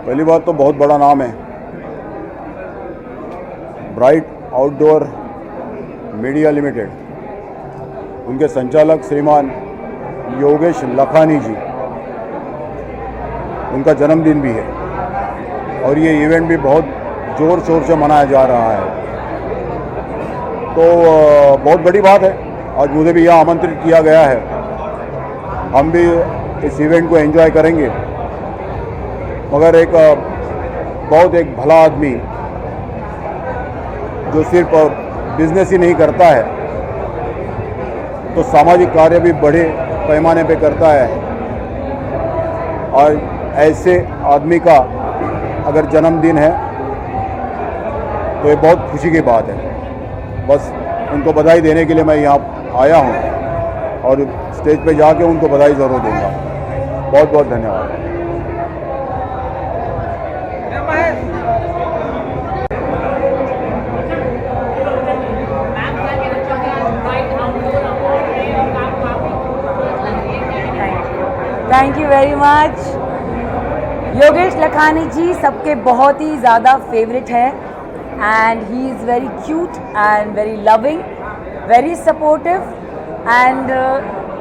पहली बात तो बहुत बड़ा नाम है, ब्राइट आउटडोर मीडिया लिमिटेड, उनके संचालक श्रीमान योगेश लखानी जी, उनका जन्मदिन भी है और ये इवेंट भी बहुत ज़ोर शोर से मनाया जा रहा है। तो बहुत बड़ी बात है, आज मुझे भी यहाँ आमंत्रित किया गया है। हम भी इस इवेंट को एंजॉय करेंगे, मगर बहुत एक भला आदमी जो सिर्फ बिजनेस ही नहीं करता है तो सामाजिक कार्य भी बड़े पैमाने पे करता है, और ऐसे आदमी का अगर जन्मदिन है तो ये बहुत खुशी की बात है। बस उनको बधाई देने के लिए मैं यहाँ आया हूँ और स्टेज पे जाके उनको बधाई ज़रूर दूँगा। बहुत बहुत धन्यवाद। Thank you very much. Yogesh Lakhani ji सबके बहुत ही ज़्यादा फेवरेट है and he is very cute and very loving, very supportive and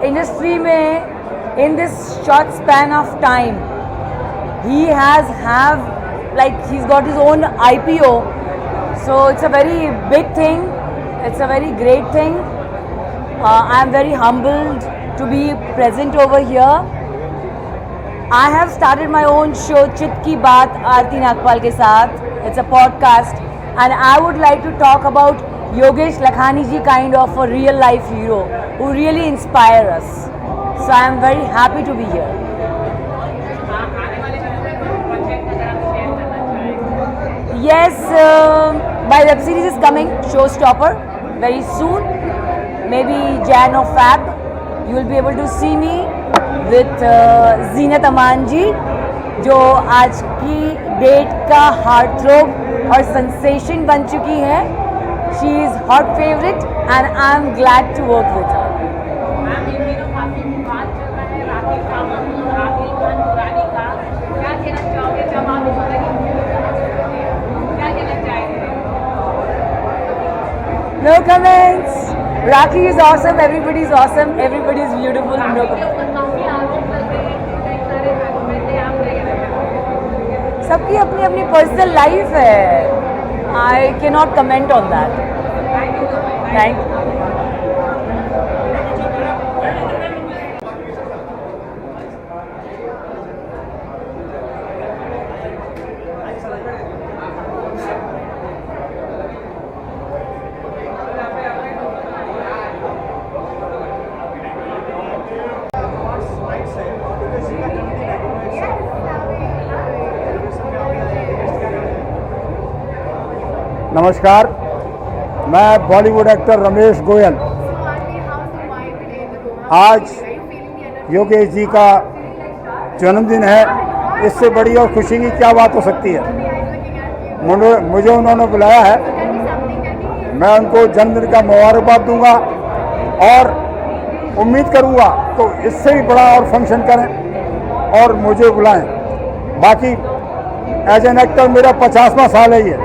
industry में in this short span of time he has he's got his own IPO, so it's a very big thing, it's a very great thing. I'm very humbled to be present over here. I have started my own show Chit Ki Baat Aarti Nagpal ke saath. It's a podcast and I would like to talk about Yogesh Lakhani ji, kind of a real life hero who really inspire us. So I am very happy to be here. Yes, my web series is coming, Showstopper, very soon, maybe Jan or Feb. You will be able to see me with Zeenat Aman ji, जो आज की date का heart थ्रोब और sensation बन चुकी है. She is hot favorite and I am glad to work with her. No comments. Rakhi is awesome. Everybody is awesome. Everybody is beautiful. No comments. सबकी अपनी अपनी पर्सनल लाइफ है. I cannot comment on that. Thank you. नमस्कार, मैं Bollywood actor Ramesh Goyal. आज योगेश जी का जन्मदिन है, इससे बड़ी और खुशी की क्या बात हो सकती है। मुझे उन्होंने बुलाया है, मैं उनको जन्मदिन का मुबारकबाद दूंगा और उम्मीद करूंगा तो इससे भी बड़ा और फंक्शन करें और मुझे बुलाएं। बाकी एज एन एक्टर मेरा 50वां साल है ये।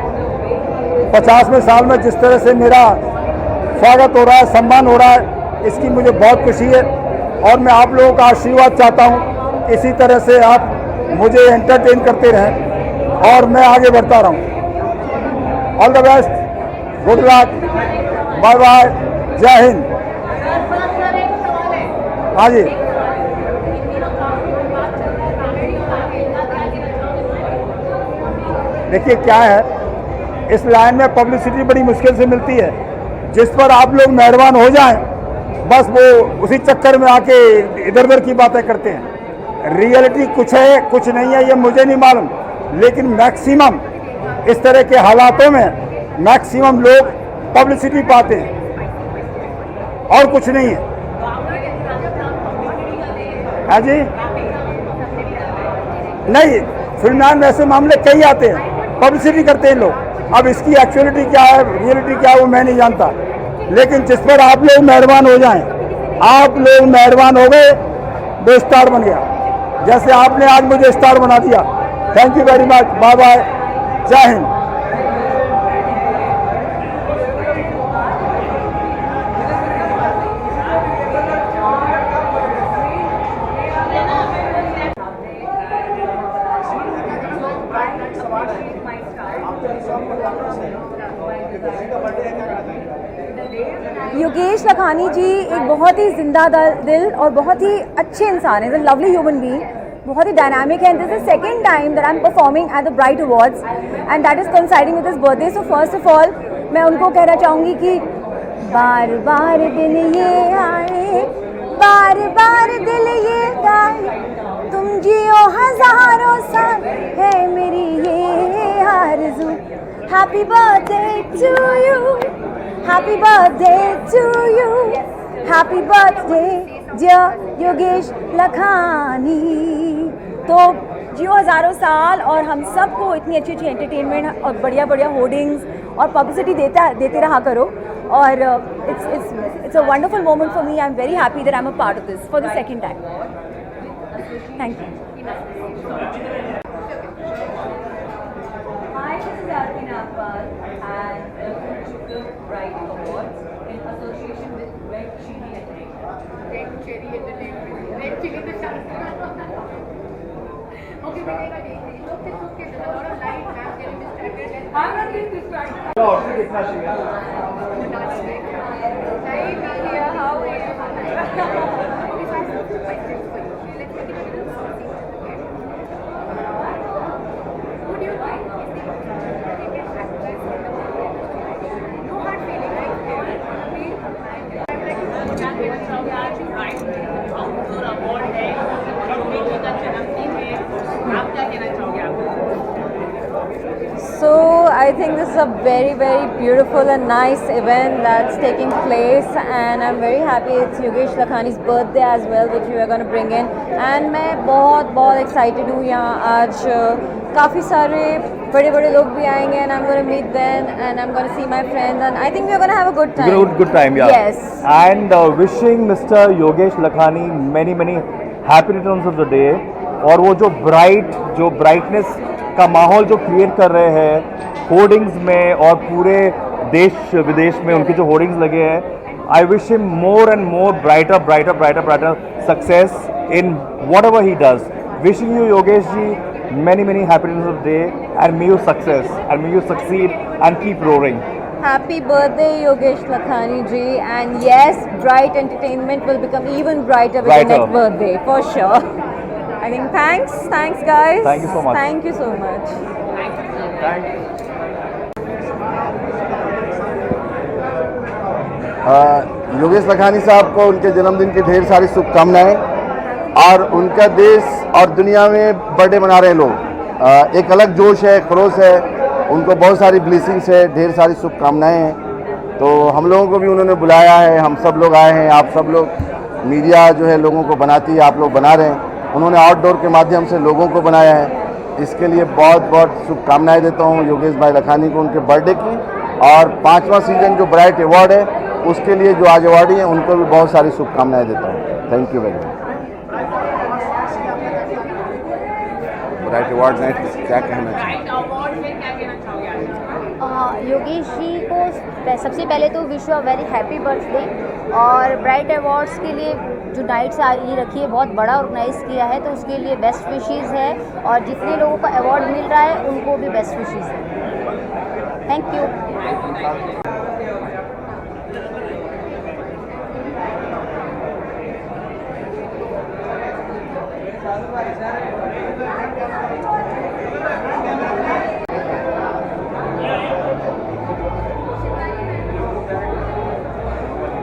50वें साल में जिस तरह से मेरा स्वागत हो रहा है, सम्मान हो रहा है, इसकी मुझे बहुत खुशी है और मैं आप लोगों का आशीर्वाद चाहता हूँ। इसी तरह से आप मुझे एंटरटेन करते रहें और मैं आगे बढ़ता रहूँ। All the best, good luck, bye bye, जय हिंद। हाँ जी, देखिए क्या है, इस लाइन में पब्लिसिटी बड़ी मुश्किल से मिलती है। जिस पर आप लोग मेहरबान हो जाएं, बस वो उसी चक्कर में आके इधर उधर की बातें करते हैं। रियलिटी कुछ है कुछ नहीं है ये मुझे नहीं मालूम, लेकिन मैक्सिमम इस तरह के हालातों में मैक्सिमम लोग पब्लिसिटी पाते हैं और कुछ नहीं है। हाँ जी, नहीं, फिल्म में ऐसे मामले कई आते हैं, पब्लिसिटी करते हैं लोग। अब इसकी एक्चुअलिटी क्या है, रियलिटी क्या है, वो मैं नहीं जानता, लेकिन जिस पर आप लोग मेहरबान हो जाएं, आप लोग मेहरबान हो गए, वो स्टार बन गया। जैसे आपने आज मुझे स्टार बना दिया। Thank you very much, bye bye, जय हिंद। योगेश लखानी जी एक बहुत ही जिंदा दिल और बहुत ही अच्छे इंसान है, लवली ह्यूमन बीइंग, बहुत ही डायनामिक है। This is second time that I am performing at the bright awards and that is coinciding with his birthday. So first of all मैं उनको कहना चाहूँगी कि बार बार दिन ये आए, बार बार दिल ये गाए, तुम जियो हजारों साल, है मेरी ये आरज़ू। Happy birthday to you, happy birthday to you, happy birthday dear Yogesh Lakhani. तो जियो हज़ारों साल और हम सबको इतनी अच्छी अच्छी एंटरटेनमेंट और बढ़िया बढ़िया होर्डिंग्स और पब्लिसिटी देते रहा करो। और it's a wonderful moment for me. I am very happy that I am a part of this for the second time. Thank you. Hi, this is Arti Nagpal and welcome to the Bright Awards in association with Red Chilli Entertainment. Red Chilli Entertainment. Red Chilli the channel. Okay, it's okay. There's a lot of light. I'm getting distracted. I'm not getting distracted. Hi, Nadia. How are you? Okay, so I have some questions for you. Let's make it a little saucy. Okay? Who do you think is the biggest actress in the world? No hard feeling, right? I'm like, outdoor award है, योगेश जी का जन्मदिन है, आप क्या कहना चाहोगे आप? So I think this is a very very beautiful and nice event that's taking place and I'm very happy it's Yogesh Lakhani's birthday as well which you are going to bring in and मैं बहुत excited हूँ। यहाँ आज काफ़ी सारे बड़े बड़े लोग भी आएंगे and I'm going to meet them and I'm going to see my friends and I think we are going to have a good time. Good time, yeah. Yes. And wishing Mr. Yogesh Lakhani many happy returns of the day। और वो जो brightness का माहौल जो create कर रहे हैं hoardings में और पूरे देश विदेश में उनके जो होर्डिंग्स लगे हैं, I wish him more and more brighter success in whatever he does. Wishing you Yogesh ji many happy returns of the day and may you success and may you succeed and keep roaring. Happy birthday Yogesh Lakhani ji and yes, Bright Entertainment will become even brighter with your next birthday for sure. I think thanks guys. Thank you so much. Thank you so much. Thank you. Yogesh Lakhani साहब को उनके जन्मदिन की ढेर सारी शुभकामनाएं और उनका देश और दुनिया में बर्थडे मना रहे हैं लोग। एक अलग जोश है, खरोश है उनको बहुत सारी ब्लेसिंग्स है, ढेर सारी शुभकामनाएं हैं। तो हम लोगों को भी उन्होंने बुलाया है, हम सब लोग आए हैं, आप सब लोग, मीडिया जो है लोगों को बनाती है, आप लोग बना रहे हैं। उन्होंने आउटडोर के माध्यम से लोगों को बनाया है, इसके लिए बहुत बहुत शुभकामनाएं देता हूं योगेश भाई लखानी को उनके बर्थडे की। और 5वां सीजन जो ब्राइट अवार्ड है उसके लिए जो आज अवार्डी हैं उनको भी बहुत सारी शुभकामनाएं देता हूँ। Thank you very much. Bright award night क्या कहना चाहिए? राइट अवार्ड में क्या कहना चाहोगे आज? योगेश जी को सबसे पहले तो wish you very happy birthday. और ब्राइट अवार्ड्स के लिए जो नाइट्स ये रखी है बहुत बड़ा ऑर्गेनाइज किया है, तो उसके लिए बेस्ट विशेज़ है। और जितने लोगों को अवार्ड मिल रहा है उनको भी बेस्ट विशेज़ है। Thank you.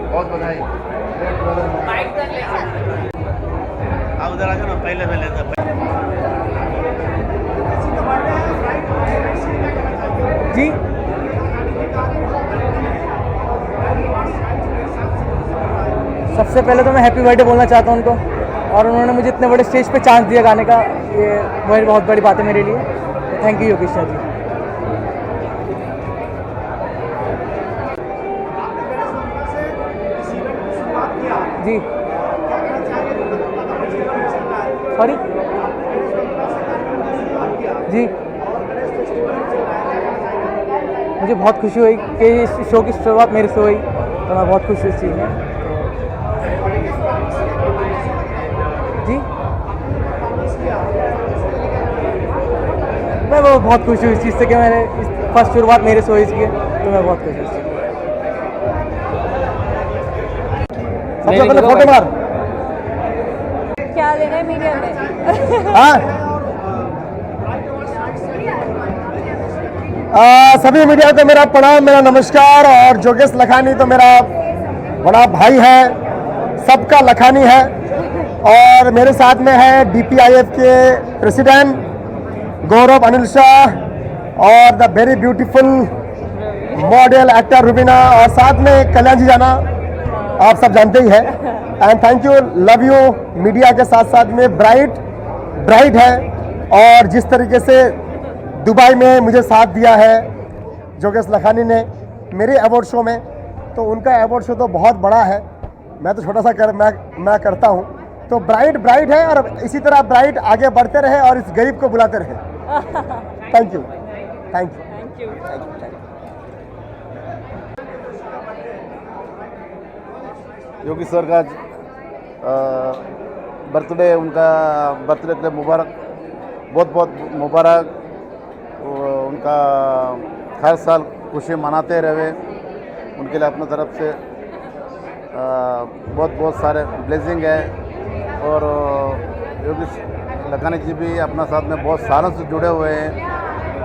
बहुत बधाई। बाइट कर ले आप उधर आ जाओ ना, पहले पहले था। जी सबसे पहले तो मैं हैप्पी बर्थडे बोलना चाहता हूँ उनको, और उन्होंने मुझे इतने बड़े स्टेज पे चांस दिया गाने का, ये बहुत बड़ी बात है मेरे लिए। तो थैंक यू योगेश जी। जी सॉरी जी, मुझे बहुत खुशी हुई कि इस शो की शुरुआत मेरे से हुई, तो मैं बहुत खुश हूँ इस चीज़ में। जी मैं वो बहुत खुश हूँ इस चीज़ से कि मैंने फर्स्ट शुरुआत मेरे से हुई इसकी, तो मैं बहुत खुश हूँ इस चीज़ से। सबसे पहले फोटो मार। क्या लेना है मीडिया में? हाँ सभी मीडिया को मेरा प्रणाम, मेरा नमस्कार। और योगेश लखानी तो मेरा बड़ा भाई है, सबका लखानी है। और मेरे साथ में है DPIF के प्रेसिडेंट गौरव अनिल शाह और the very beautiful model actor Rubina, और साथ में कल्याण जी जाना, आप सब जानते ही हैं। And thank you, love you. Media के साथ साथ में ब्राइट है, और जिस तरीके से दुबई में मुझे साथ दिया है योगेश लखानी ने मेरे अवार्ड शो में, तो उनका अवार्ड शो तो बहुत बड़ा है, मैं तो छोटा सा मैं करता हूँ। तो ब्राइट है, और इसी तरह ब्राइट आगे बढ़ते रहे और इस गरीब को बुलाते रहे। Thank you. योगी सर का बर्थडे, उनका बर्थडे के लिए मुबारक, बहुत बहुत मुबारक। उनका हर साल खुशी मनाते रहे, उनके लिए अपने तरफ से बहुत बहुत सारे ब्लेसिंग है। और योगी लखानी जी भी अपना साथ में बहुत सालों से जुड़े हुए हैं,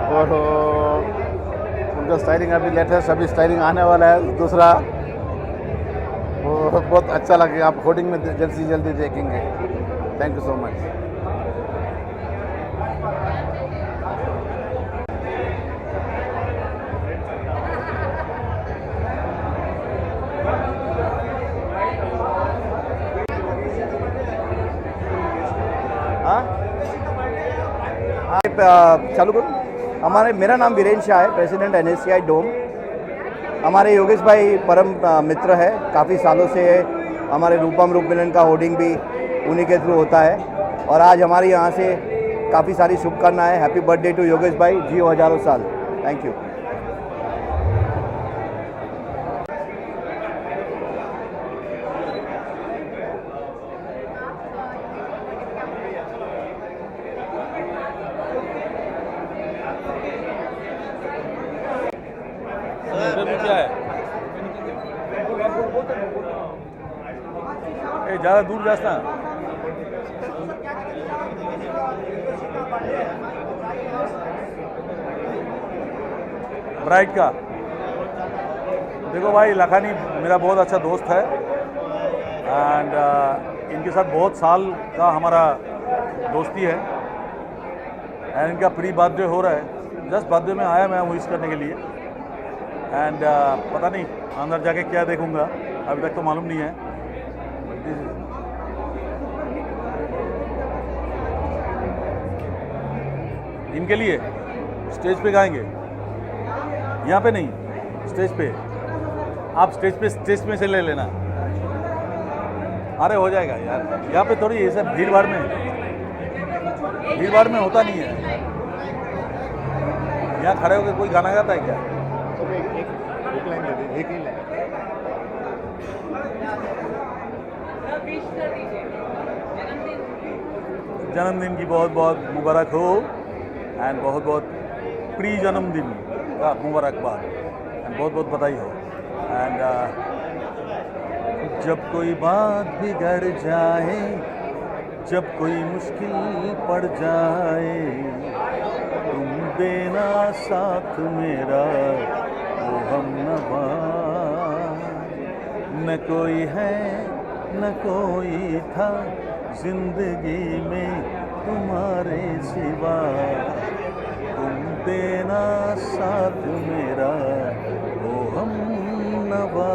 और उनका स्टाइलिंग अभी लेटेस्ट अभी स्टाइलिंग आने वाला है दूसरा, वो बहुत अच्छा लगेगा, आप होर्डिंग में जल्द से जल्दी देखेंगे। Thank you so much. चालू करूँ? मेरा नाम वीरेंद्र शाह है, प्रेसिडेंट NSCI डोम। हमारे योगेश भाई परम मित्र है, काफ़ी सालों से हमारे रूपम रूप मिलन का होर्डिंग भी उन्हीं के थ्रू होता है। और आज हमारे यहाँ से काफ़ी सारी शुभकामनाएं। हैप्पी बर्थडे टू योगेश भाई, जियो हजारों साल। Thank you. क्या है ज़्यादा दूर जाता ब्राइट का। देखो भाई, लखानी मेरा बहुत अच्छा दोस्त है, एंड इनके साथ बहुत साल का हमारा दोस्ती है, एंड इनका प्री बर्थडे हो रहा है जस्ट बर्थडे में आया मैं विश करने के लिए एंड पता नहीं अंदर जाके क्या देखूंगा, अभी तक तो मालूम नहीं है। इनके लिए स्टेज पे गाएंगे, यहाँ पे नहीं, स्टेज पे। आप स्टेज पे से ले लेना। अरे हो जाएगा यार, यहाँ पे थोड़ी ये सब भीड़ भाड़ में होता नहीं है। यहाँ खड़े होकर कोई गाना गाता है क्या? एक लाइन दे दे, एक ही लाइन। विश कर दीजिए जन्मदिन की बहुत बहुत मुबारक हो एंड बहुत बहुत प्री जन्मदिन का मुबारकबाद एंड बहुत बहुत बधाई हो। एंड जब कोई बात बिगड़ जाए, जब कोई मुश्किल पड़ जाए, तुम देना साथ मेरा वो हमनवा। न कोई है न कोई था जिंदगी में तुम्हारे सिवा, तुम देना साथ मेरा वो हमनवा।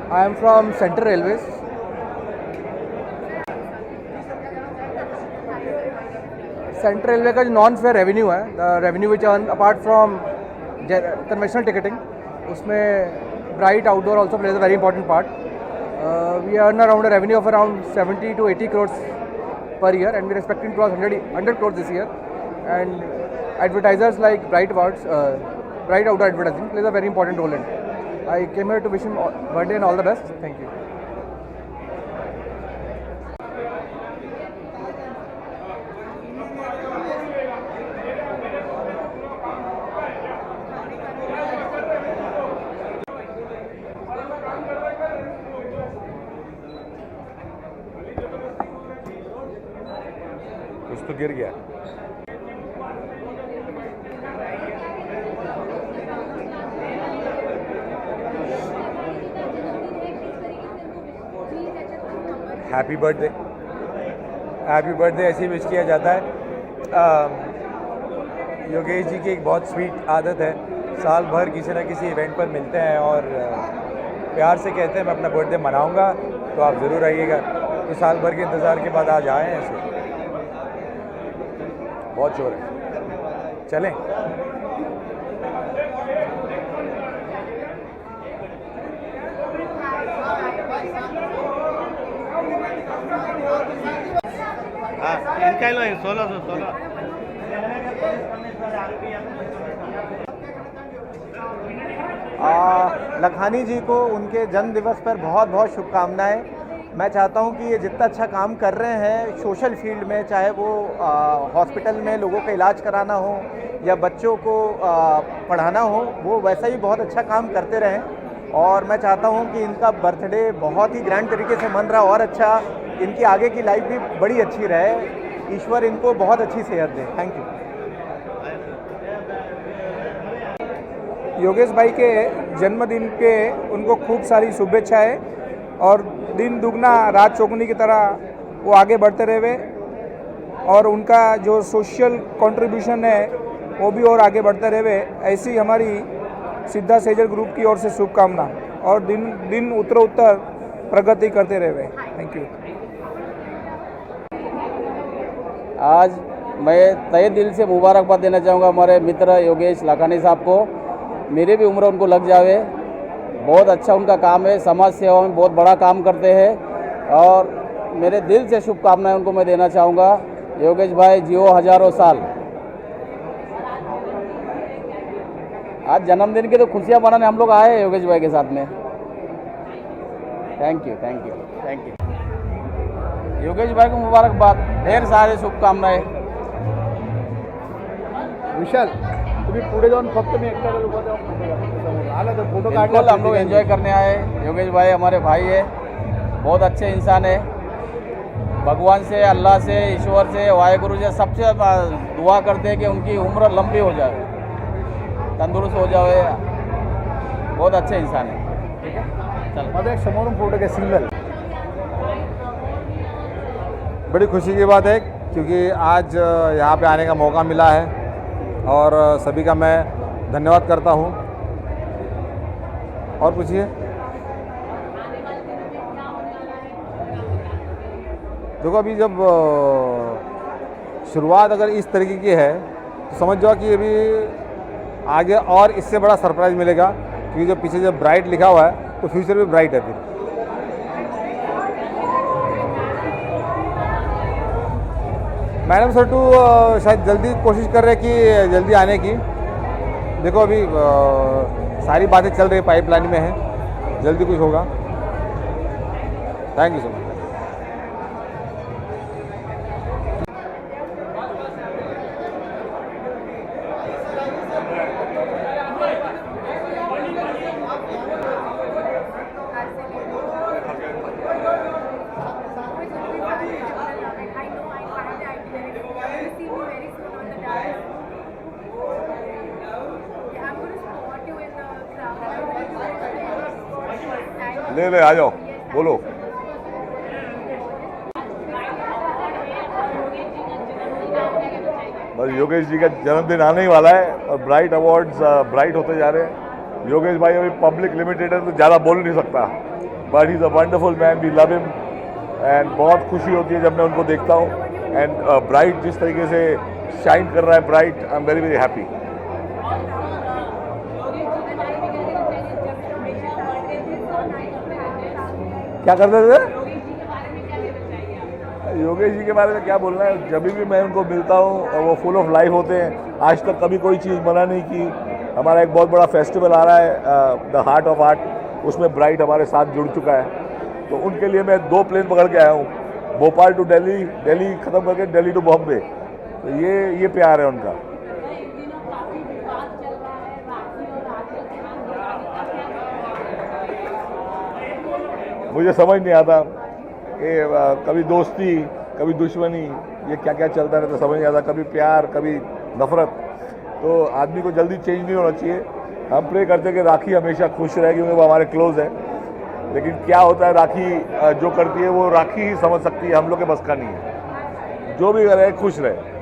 I am from Central Railways. Central railway का जो नॉन फेयर रेवेन्यू है, the revenue which earn apart from conventional ticketing, उसमें bright outdoor also plays a very important part. We earn around a revenue of around 70 to 80 crores per year, and we are expecting to cross 100 crores this year. And advertisers like Bright Awards, Bright Outdoor Advertising plays a very important role in it. I came here to wish him birthday and all the best. Thank you. कुछ तो गिर गया। Happy birthday, happy birthday ऐसे wish किया जाता है। योगेश जी की एक बहुत स्वीट आदत है, साल भर किसी न किसी इवेंट पर मिलते हैं और प्यार से कहते हैं मैं अपना बर्थडे मनाऊंगा, तो आप ज़रूर आइएगा। तो साल भर के इंतज़ार के बाद आज आए हैं ऐसे, बहुत शोर है, चलें। इनका लो 1616 लखानी जी को उनके जन्म दिवस पर बहुत बहुत शुभकामनाएं। मैं चाहता हूं कि ये जितना अच्छा काम कर रहे हैं सोशल फील्ड में, चाहे वो हॉस्पिटल में लोगों का इलाज कराना हो या बच्चों को पढ़ाना हो, वो वैसा ही बहुत अच्छा काम करते रहें। और मैं चाहता हूं कि इनका बर्थडे बहुत ही ग्रैंड तरीके से मन रहा और अच्छा, इनकी आगे की लाइफ भी बड़ी अच्छी रहे, ईश्वर इनको बहुत अच्छी सेहत दे। Thank you. योगेश भाई के जन्मदिन पे उनको खूब सारी शुभेच्छाएं और दिन दुगना रात चौगुनी की तरह वो आगे बढ़ते रहे और उनका जो सोशल कंट्रीब्यूशन है वो भी और आगे बढ़ते रहे। ऐसी हमारी सिद्धा सेजल ग्रुप की ओर से शुभकामना और दिन दिन उत्तरोत्तर प्रगति करते रहे। Thank you. आज मैं तहे दिल से मुबारकबाद देना चाहूँगा हमारे मित्र योगेश लखानी साहब को। मेरी भी उम्र उनको लग जावे, बहुत अच्छा उनका काम है, समाज सेवा में बहुत बड़ा काम करते हैं और मेरे दिल से शुभकामनाएं उनको मैं देना चाहूँगा। योगेश भाई जियो हजारों साल। आज जन्मदिन की तो खुशियाँ मनाने हम लोग आए हैं योगेश भाई के साथ में। Thank you thank you thank you. Yogesh भाई को मुबारकबाद, ढेर सारे शुभकामनाएं। विशाल तुम्ही पुढे जाऊन फक्त मी एकटा आला तर फोटो काढला। हम लोग एंजॉय करने आए। योगेश भाई हमारे भाई है, बहुत अच्छे इंसान है। भगवान से, अल्लाह से, ईश्वर से, वाहेगुरु से सबसे दुआ करते हैं कि उनकी उम्र लंबी हो जाए, तंदुरुस्त हो जाए। बहुत अच्छे इंसान है। ठीक है, चल एक समोरम फोटो के सिंगल। बड़ी खुशी की बात है क्योंकि आज यहाँ पे आने का मौका मिला है और सभी का मैं धन्यवाद करता हूँ। और पूछिए। देखो अभी जब शुरुआत अगर इस तरीके की है तो समझ जाओ कि अभी आगे और इससे बड़ा सरप्राइज़ मिलेगा, क्योंकि जो पीछे जब ब्राइट लिखा हुआ है तो फ्यूचर भी ब्राइट है। फिर मैडम सर टू शायद जल्दी कोशिश कर रहे हैं कि जल्दी आने की। देखो अभी सारी बातें चल रही पाइपलाइन में है, जल्दी कुछ होगा। Thank you so much. ले आ जाओ, बोलो। बस योगेश जी का जन्मदिन आने ही वाला है और ब्राइट अवार्ड्स ब्राइट होते जा रहे हैं। योगेश भाई अभी पब्लिक लिमिटेड है तो ज़्यादा बोल नहीं सकता, but he is a wonderful man, we love him and बहुत खुशी होती है जब मैं उनको देखता हूँ। एंड ब्राइट जिस तरीके से शाइन कर रहा है bright, I am very very happy. क्या करते थे? योगेश जी के बारे में क्या बोलना है, जब भी मैं उनको मिलता हूँ और वो फुल ऑफ लाइफ होते हैं। आज तक कभी कोई चीज़ मना नहीं की। हमारा एक बहुत बड़ा फेस्टिवल आ रहा है द हार्ट ऑफ आर्ट, उसमें ब्राइट हमारे साथ जुड़ चुका है। तो उनके लिए मैं 2 प्लेन पकड़ के आया हूँ, भोपाल टू दिल्ली, दिल्ली ख़त्म करके दिल्ली टू बॉम्बे। तो ये प्यार है उनका। मुझे समझ नहीं आता कि कभी दोस्ती कभी दुश्मनी, ये क्या क्या चलता रहता समझ नहीं आता। कभी प्यार कभी नफरत, तो आदमी को जल्दी चेंज नहीं होना चाहिए। हम प्रे करते हैं कि राखी हमेशा खुश रहे क्योंकि वो हमारे क्लोज है। लेकिन क्या होता है, राखी जो करती है वो राखी ही समझ सकती है, हम लोग के बस का नहीं है। जो भी करे खुश रहे।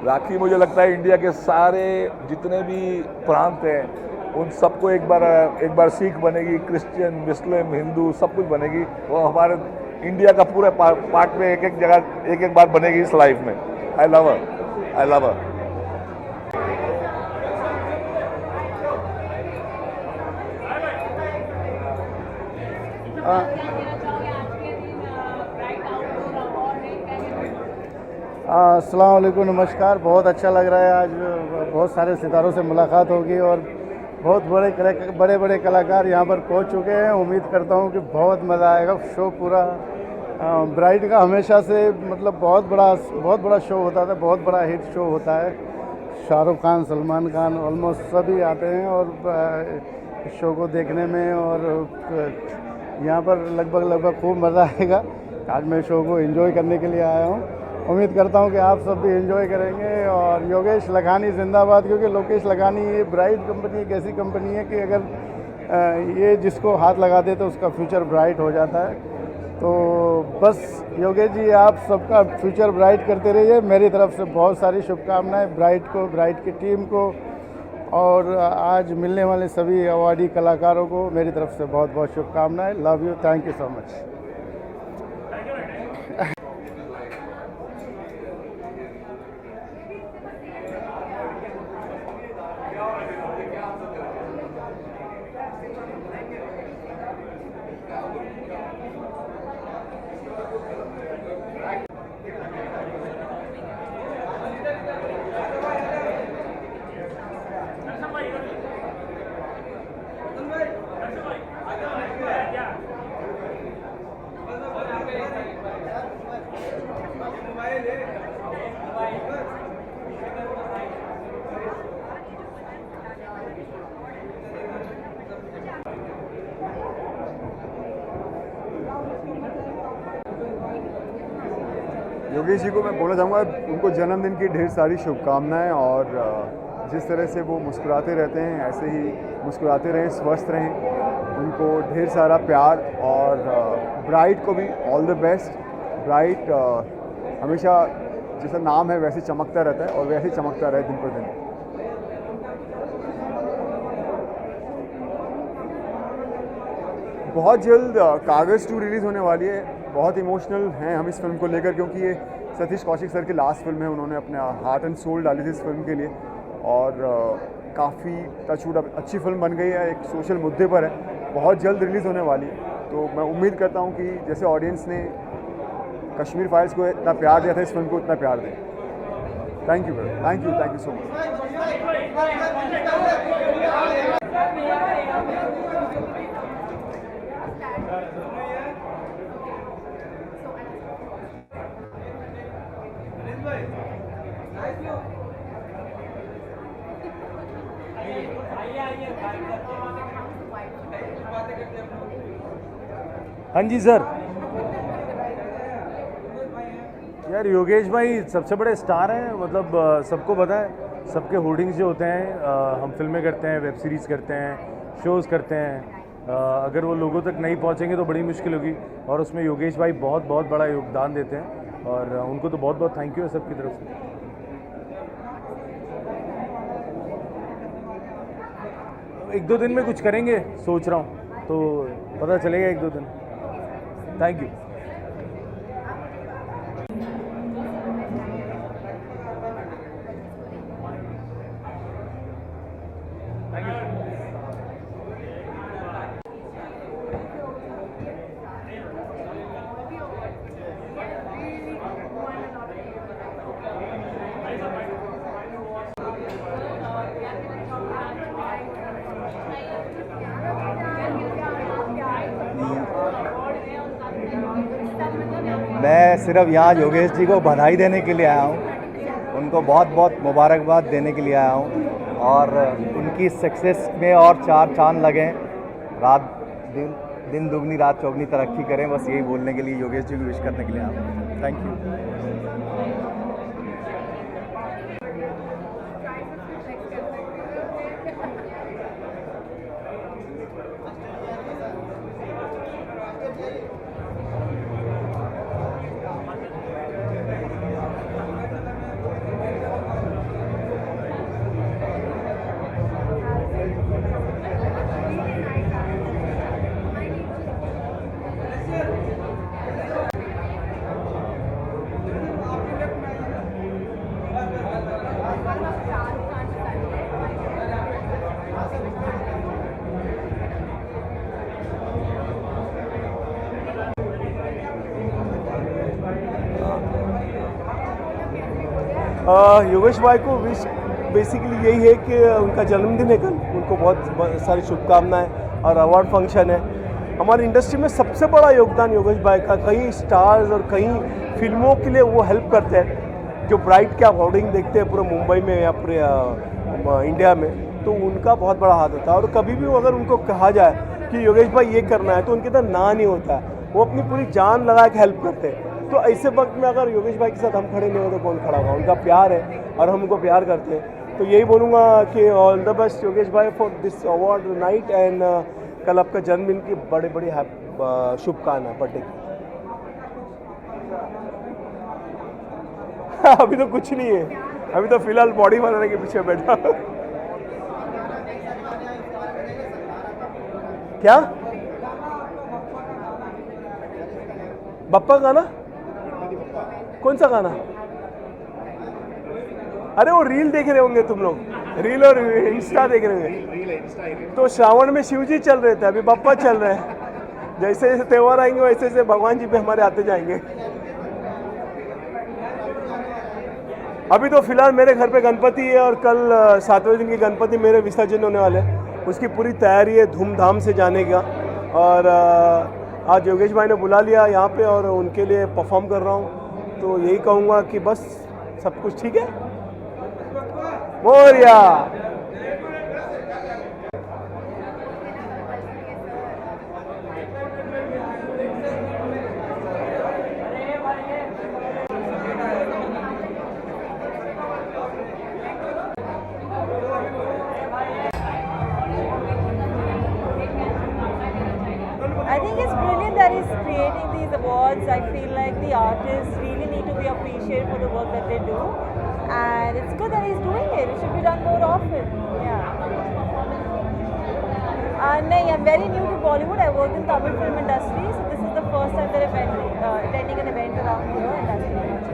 राखी मुझे लगता है इंडिया के सारे जितने भी प्रांत हैं उन सबको एक बार सिख बनेगी, क्रिश्चियन, मुस्लिम, हिंदू सब कुछ बनेगी। वो हमारे इंडिया का पूरे पार्ट में एक जगह एक बार बनेगी इस लाइफ में। I love her, I love हर। अस्सलाम वालेकुम, नमस्कार। बहुत अच्छा लग रहा है, आज बहुत सारे सितारों से मुलाकात होगी और बहुत बड़े बड़े कलाकार यहाँ पर पहुँच चुके हैं। उम्मीद करता हूँ कि बहुत मज़ा आएगा। शो पूरा ब्राइट का हमेशा से मतलब बहुत बड़ा शो होता था, बहुत बड़ा हिट शो होता है। शाहरुख खान, सलमान खान ऑलमोस्ट सभी आते हैं और इस शो को देखने में, और यहाँ पर लगभग खूब मज़ा आएगा। आज मैं शो को एंजॉय करने के लिए आया हूँ। उम्मीद करता हूँ कि आप सब भी एंजॉय करेंगे। और योगेश लखानी जिंदाबाद, क्योंकि लोकेश लखानी ये ब्राइट कंपनी एक ऐसी कंपनी है कि अगर ये जिसको हाथ लगा दे तो उसका फ्यूचर ब्राइट हो जाता है। तो बस योगेश जी आप सबका फ्यूचर ब्राइट करते रहिए। मेरी तरफ से बहुत सारी शुभकामनाएं ब्राइट को, ब्राइट की टीम को, और आज मिलने वाले सभी अवार्डी कलाकारों को मेरी तरफ से बहुत बहुत शुभकामनाएं। Love you, thank you so much. Yogesh ji को मैं बोलना चाहूँगा, उनको जन्मदिन की ढेर सारी शुभकामनाएं, और जिस तरह से वो मुस्कुराते रहते हैं ऐसे ही मुस्कुराते रहें, स्वस्थ रहें, उनको ढेर सारा प्यार, और ब्राइट को भी ऑल द बेस्ट। ब्राइट हमेशा जैसा नाम है वैसे चमकता रहता है और वैसे ही चमकता रहे दिन पर दिन। बहुत जल्द कागज़ 2 रिलीज़ होने वाली है। बहुत इमोशनल हैं हम इस फिल्म को लेकर, क्योंकि ये सतीश कौशिक सर की लास्ट फिल्म है। उन्होंने अपने हार्ट एंड सोल डाली थी इस फिल्म के लिए, और काफ़ी टचवुड अच्छी फिल्म बन गई है, एक सोशल मुद्दे पर है, बहुत जल्द रिलीज़ होने वाली है। तो मैं उम्मीद करता हूँ कि जैसे ऑडियंस ने कश्मीर फाइल्स को इतना प्यार दिया था, इस फिल्म को इतना प्यार दें। Thank you so much. हाँ जी सर। यार योगेश भाई सबसे बड़े स्टार हैं, मतलब सबको पता है, सबके होर्डिंग्स जो होते हैं, हम फिल्में करते हैं, वेब सीरीज़ करते हैं, शोज़ करते हैं, अगर वो लोगों तक नहीं पहुंचेंगे तो बड़ी मुश्किल होगी, और उसमें योगेश भाई बहुत बहुत बड़ा योगदान देते हैं, और उनको तो बहुत बहुत थैंक यू है सबकी तरफ से। एक दो दिन में कुछ करेंगे सोच रहा हूँ, तो पता चलेगा एक दो दिन। Thank you. मैं सिर्फ यहाँ योगेश जी को बधाई देने के लिए आया हूँ, उनको बहुत बहुत मुबारकबाद देने के लिए आया हूँ, और उनकी सक्सेस में और 4 चांद लगें, दिन दुगनी रात चौगनी तरक्की करें, बस यही बोलने के लिए योगेश जी को विश करने के लिए आया हूँ। Thank you. योगेश भाई को विश बेसिकली यही है कि उनका जन्मदिन है कल, उनको बहुत सारी शुभकामनाएं, और अवार्ड फंक्शन है। हमारी इंडस्ट्री में सबसे बड़ा योगदान योगेश भाई का, कई स्टार्स और कई फिल्मों के लिए वो हेल्प करते हैं। जो ब्राइट के आप होर्डिंग देखते हैं पूरे मुंबई में या पूरे इंडिया में, तो उनका बहुत बड़ा हाथ होता है। और कभी भी अगर उनको कहा जाए कि योगेश भाई ये करना है, तो उनके अंदर ना नहीं होता है, वो अपनी पूरी जान लगा के हेल्प करते हैं। तो ऐसे वक्त में अगर योगेश भाई के साथ हम खड़े नहीं हो तो कौन खड़ा होगा? उनका प्यार है और हम उनको प्यार करते हैं। तो यही बोलूँगा कि ऑल द बेस्ट योगेश भाई for this award night, and कल आपका जन्मदिन की बड़े बड़ी शुभकामनाएं बर्थडे की। अभी तो कुछ नहीं है, अभी तो फिलहाल बॉडी बनाने के पीछे बैठा। क्या बप्पा गाना? कौन सा गाना? अरे वो रील देख रहे होंगे तुम लोग, रील और इंस्टा देख रहे होंगे। तो श्रावण में शिव जी चल रहे थे, अभी बप्पा चल रहे हैं। जैसे जैसे त्यौहार आएंगे वैसे वैसे भगवान जी भी हमारे आते जाएंगे। अभी तो फिलहाल मेरे घर पे गणपति है, और कल 7वें दिन की गणपति मेरे विसर्जन होने वाले हैं, उसकी पूरी तैयारी है धूमधाम से जाने का। और आज योगेश भाई ने बुला लिया यहाँ पे, और उनके लिए परफॉर्म कर रहा हूँ। तो यही कहूँगा कि बस सब कुछ ठीक है। Moriya. think it's brilliant that he's creating these awards. I feel like the artists really need to be appreciated for the work that they do. And it's good that he's doing it. It should be done more often. Yeah. No, I'm very new to Bollywood. I worked in Tamil film industry. So this is the first time that I'm attending an event around here. And that's very much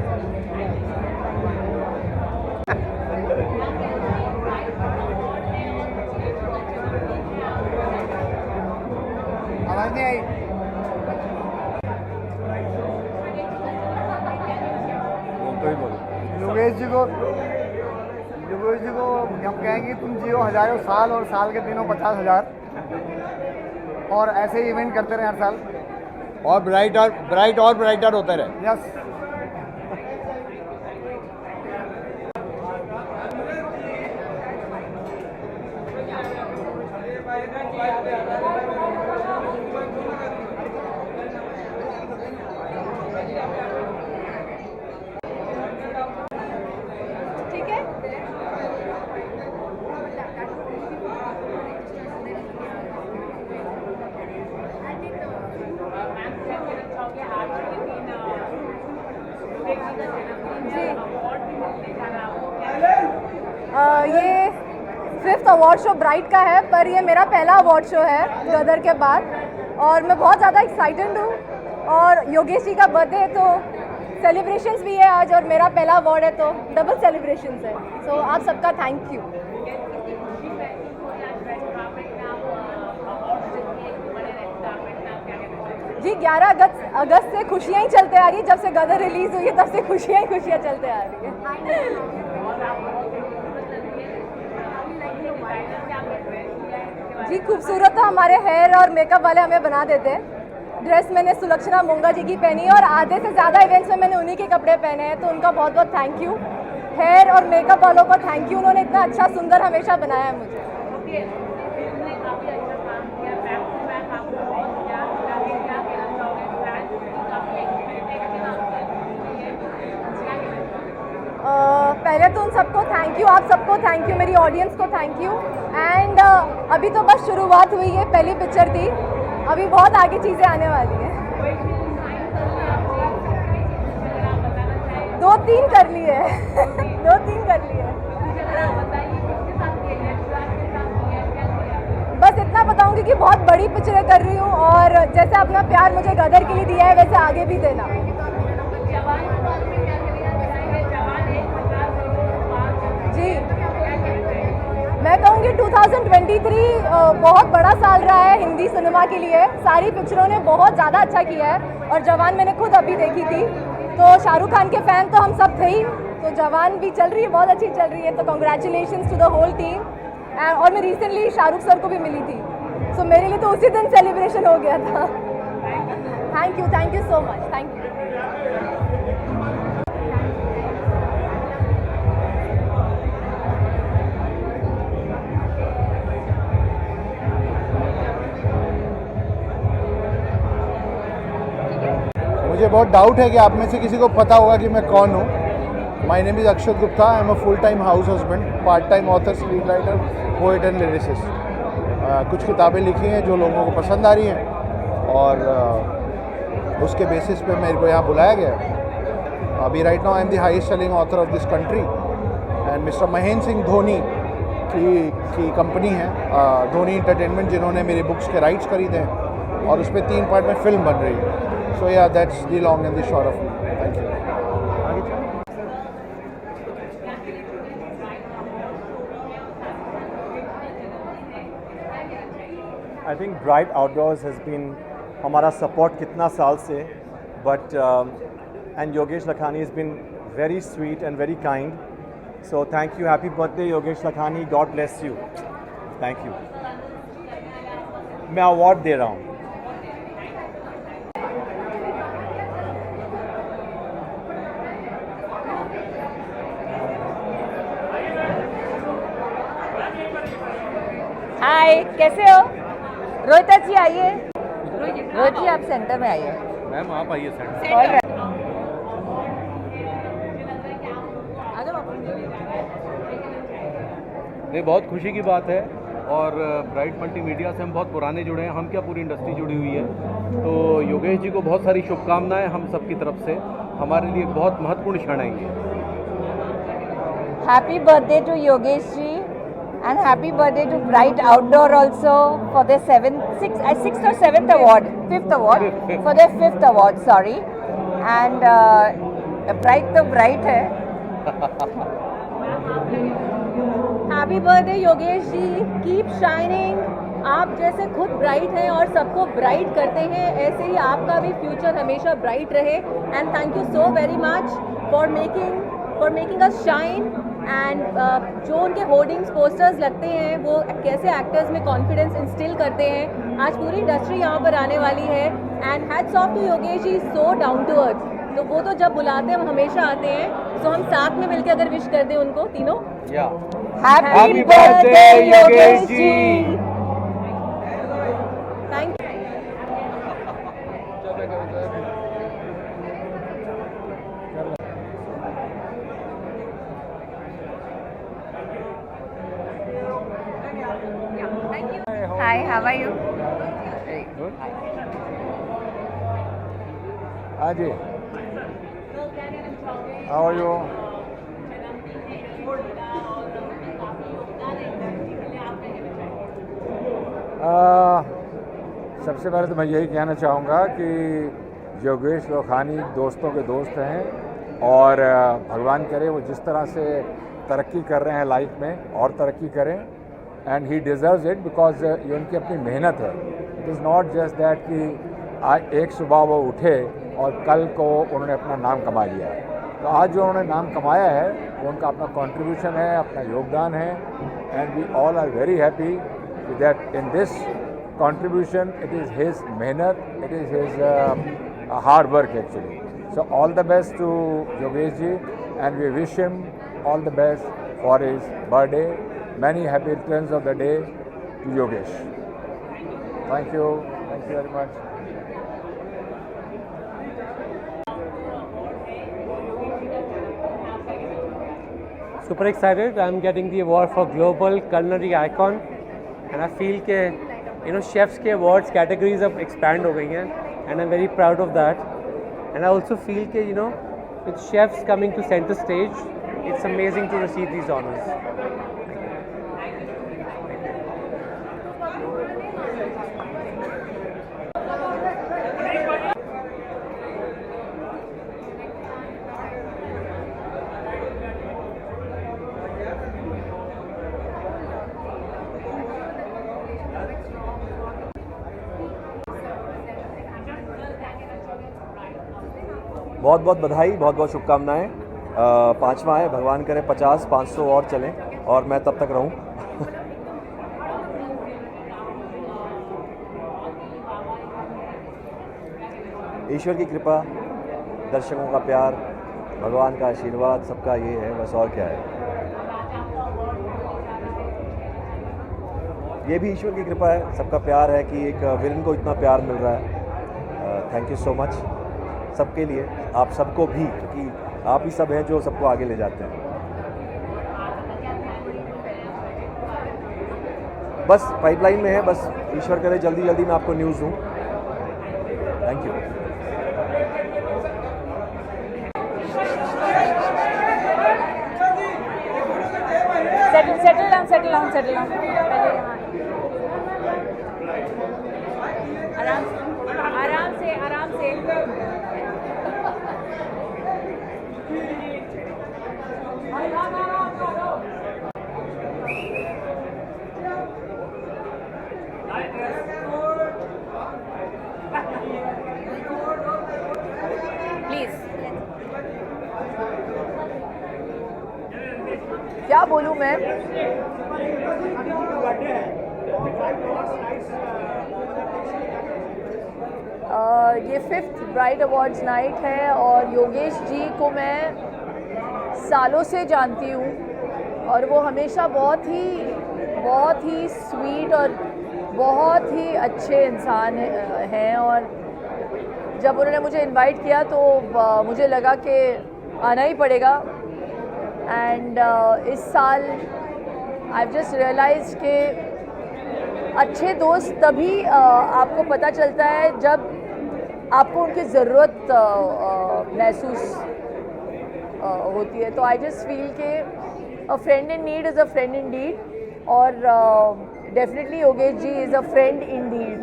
आवाज नहीं आई। योगेश जी को हम कहेंगे तुम जियो हजारों साल और साल के दिनों 50,000 और ऐसे ही इवेंट करते रहे हर साल और ब्राइटर होते रहे। यस। ठीक है। ये 5th अवार्ड शो ब्राइट का है, पर ये मेरा पहला अवार्ड शो है गदर के बाद और मैं बहुत ज़्यादा एक्साइटेड हूँ। और योगेश जी का बर्थडे है तो सेलिब्रेशंस भी है आज और मेरा पहला अवार्ड है तो डबल सेलिब्रेशंस है। सो आप सबका थैंक यू। जी 11 अगस्त से खुशियाँ ही चलते आ रही है। जब से गदर रिलीज़ हुई है तब से खुशियाँ ही खुशियाँ चलते आ रही है। जी खूबसूरत तो हमारे हेयर और मेकअप वाले हमें बना देते हैं। ड्रेस मैंने सुलक्षणा मोंगा जी की पहनी है और आधे से ज़्यादा इवेंट्स में मैंने उन्हीं के कपड़े पहने हैं, तो उनका बहुत बहुत थैंक यू। हेयर और मेकअप वालों को थैंक यू, उन्होंने इतना अच्छा सुंदर हमेशा बनाया है मुझे। पहले तो उन सबको थैंक यू, आप सबको थैंक यू, मेरी ऑडियंस को थैंक यू। एंड अभी तो बस शुरुआत हुई है, पहली पिक्चर थी, अभी बहुत आगे चीज़ें आने वाली हैं। 2-3 कर ली है 2-3 कर ली है। बस इतना बताऊंगी कि बहुत बड़ी पिक्चरें कर रही हूँ और जैसे अपना प्यार मुझे गदर के लिए दिया है वैसे आगे भी देना। जी मैं कहूँगी 2023 बहुत बड़ा साल रहा है हिंदी सिनेमा के लिए। सारी पिक्चरों ने बहुत ज़्यादा अच्छा किया है और जवान मैंने खुद अभी देखी थी, तो शाहरुख खान के फ़ैन तो हम सब थे ही, तो जवान भी चल रही है, बहुत अच्छी चल रही है, तो congratulations to the whole team. और मैं रिसेंटली शाहरुख सर को भी मिली थी, सो मेरे लिए तो उसी दिन सेलिब्रेशन हो गया था। Thank you so much, thank you. मुझे बहुत डाउट है कि आप में से किसी को पता होगा कि मैं कौन हूँ। My name is Akshat Gupta. I am a full time house husband, part time author, screen writer, poet and lyricist. कुछ किताबें लिखी हैं जो लोगों को पसंद आ रही हैं और उसके बेसिस पे मेरे को यहाँ बुलाया गया है। अभी right now I am the highest selling author of this country and mister Mahendra Singh Dhoni की कंपनी है धोनी एंटरटेनमेंट, जिन्होंने मेरी बुक्स के राइट्स खरीदे हैं और उस पर 3 पार्ट में फिल्म बन रही है। So yeah, that's the long and the short of it. Thank you. I think Bright Outdoors has been हमारा support कितना साल से, but and Yogesh Lakhani has been very sweet and very kind. So thank you, happy birthday Yogesh Lakhani, God bless you. Thank you. मैं award दे रहा हूँ। हाय, कैसे हो? रोहिता जी आइए। रोहित जी आप सेंटर में आइए। मैम आप आइए सेंटर। ये बहुत खुशी की बात है और ब्राइट मल्टीमीडिया से हम बहुत पुराने जुड़े हैं, हम क्या पूरी इंडस्ट्री जुड़ी हुई है। तो योगेश जी को बहुत सारी शुभकामनाएं हम सबकी तरफ से, हमारे लिए बहुत महत्वपूर्ण क्षण है ये। Happy birthday to Yogesh ji and happy birthday to Bright Outdoor also for their 6th or 7th award, 5th award, for their 5th award, sorry. And Bright तो Bright है. हैप्पी बर्थडे योगेश जी, कीप शाइनिंग। आप जैसे खुद bright हैं और सबको bright करते हैं, ऐसे ही आपका भी फ्यूचर हमेशा ब्राइट रहे। And thank you so very much for making us shine. And जो उनके होर्डिंग्स पोस्टर्स लगते हैं वो कैसे एक्टर्स में कॉन्फिडेंस इंस्टिल करते हैं। आज पूरी इंडस्ट्री यहाँ पर आने वाली है। And hats off to Yogesh ji, so down to earth. तो वो तो जब बुलाते हैं हम हमेशा आते हैं। सो हम साथ में मिलकर अगर विश कर दें उनको तीनों। Happy birthday Yogesh ji. Thank you. Hi, how are you? हाँ जी, हाउ आर यू? सबसे पहले तो मैं यही कहना चाहूँगा कि योगेश लोखानी दोस्तों के दोस्त हैं और भगवान करे वो जिस तरह से तरक्की कर रहे हैं लाइफ में और तरक्की करें। And he deserves it because ये उनकी अपनी मेहनत है। It is not just that कि आज एक सुबह वो उठे और कल को उन्होंने अपना नाम कमा लिया है। तो आज जो उन्होंने नाम कमाया है वो उनका अपना कंट्रीब्यूशन है, अपना योगदान है। And we all are very happy that in this contribution it is his mehnat, it is his hard work actually. So all the best to Yogesh ji and we wish him all the best for his birthday. Many happy returns of the day to Yogesh. Thank you very much. Super excited. I'm getting the award for Global Culinary Icon and I feel के chefs के awards categories अब expand हो गई हैं and I'm very proud of that. And I also feel के with chefs coming to center stage, it's amazing to receive these honors. बहुत बहुत बधाई, बहुत बहुत शुभकामनाएं। 5वां है, भगवान करे 50, 500 और चलें और मैं तब तक रहूं। ईश्वर की कृपा, दर्शकों का प्यार, भगवान का आशीर्वाद, सबका ये है, बस और क्या है। ये भी ईश्वर की कृपा है, सबका प्यार है कि एक विलन को इतना प्यार मिल रहा है। थैंक यू सो मच सबके लिए, आप सबको भी, क्योंकि आप ही सब हैं जो सबको आगे ले जाते हैं। बस पाइपलाइन में है, बस ईश्वर करे जल्दी जल्दी मैं आपको न्यूज़ दूँ। Thank you. settle down पहले यहाँ आराम से प्लीज। क्या बोलूँ मैं? ये 5th ब्राइट अवार्ड्स नाइट है और योगेश जी को मैं सालों से जानती हूँ और वो हमेशा बहुत ही स्वीट और बहुत ही अच्छे इंसान हैं। और जब उन्होंने मुझे इनवाइट किया तो मुझे लगा कि आना ही पड़ेगा। एंड इस साल आई जस्ट रियलाइज कि अच्छे दोस्त तभी आपको पता चलता है जब आपको उनकी ज़रूरत महसूस होती है। तो आई जस्ट फील के a friend in need is a friend in deed, और definitely Yogesh ji is a friend in deed.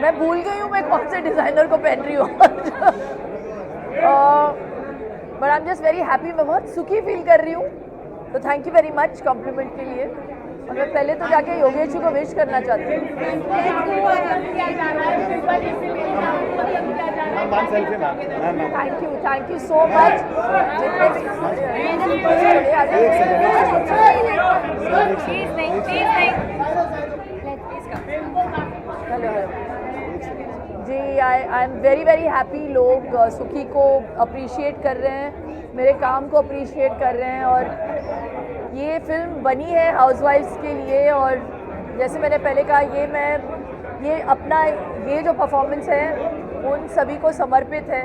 मैं भूल गई हूँ मैं कौन से डिज़ाइनर को पहन रही हूँ। But I am just very happy, मैं बहुत सुखी फील कर रही हूँ। तो thank you very much compliment के लिए। और मैं पहले तो जाके योगेश जी को विश करना चाहती हूँ। Thank you so much. जी I am very very happy. लोग सुखी को अप्रिशिएट कर रहे हैं, मेरे काम को अप्रिशिएट कर रहे हैं, और ये फिल्म बनी है हाउसवाइफ्स के लिए। और जैसे मैंने पहले कहा, ये अपना ये जो परफॉर्मेंस है उन सभी को समर्पित है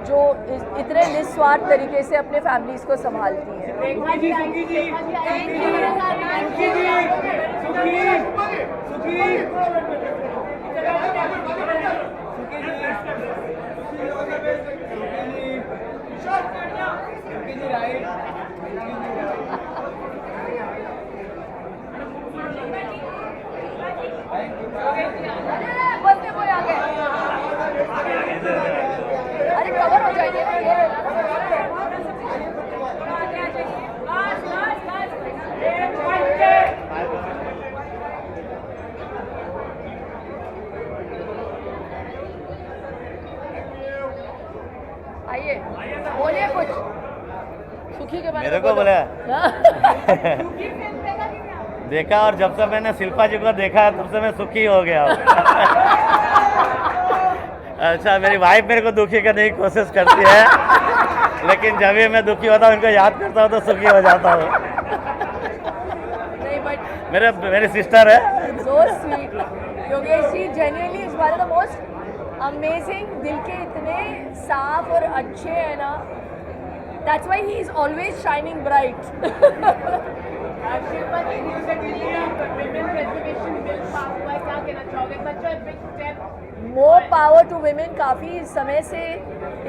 जो इतने निस्वार्थ तरीके से अपने फैमिलीज़ को संभालती हैं। अरे कवर हो जाएंगे ना ये। आइए बोलिए कुछ सुखी के बारे में। मेरे को बोला देखा, और जब से मैंने शिल्पा जी को देखा तब से मैं सुखी हो गया हूँ। अच्छा, मेरी वाइफ मेरे को दुखी करने की कोशिश करती है, लेकिन जब भी मैं दुखी होता हूँ उनको याद करता हूँ तो सुखी हो जाता हूँ। मेरी सिस्टर है। So sweet. Yogesh ji genuinely इस बार द मोस्ट अमेजिंग, दिल के इतने साफ और अच्छे हैं ना। That's why he is always shining bright. Shilpa ji, women reservation bill पास हुआ है, क्या कहना चाहोगे? Such a big step. More power to women. काफ़ी समय से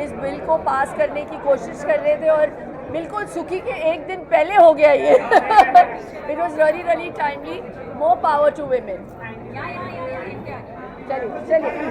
इस बिल को पास करने की कोशिश कर रहे थे, और बिल्कुल सुखी के एक दिन पहले हो गया ये। It was really timely. More power to women. चलिए चलिए।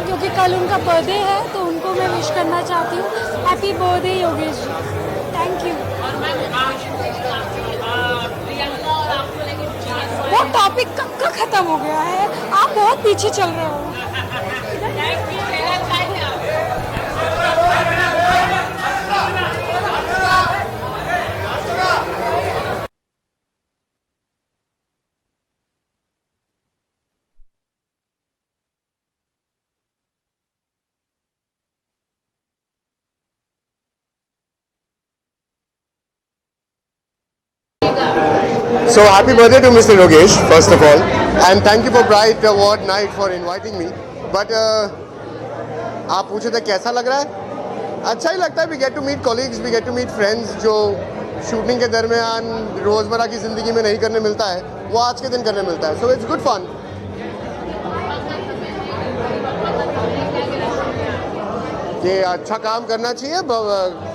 क्योंकि कल उनका बर्थडे है तो उनको मैं विश करना चाहती हूँ। Happy birthday Yogesh ji. Thank you. वो टॉपिक कब का ख़त्म हो गया है, आप बहुत पीछे चल रहे हो। So happy birthday to Mr. Yogesh, first of all, and thank you for Bright Award Night for inviting me. But आप पूछे थे कैसा लग रहा है? अच्छा ही लगता है। We get to meet colleagues, we get to meet friends जो शूटिंग के दरमियान रोज़मर्रा की ज़िंदगी में नहीं करने मिलता है, वो आज के दिन करने मिलता है। So it's good fun. कि अच्छा काम करना चाहिए,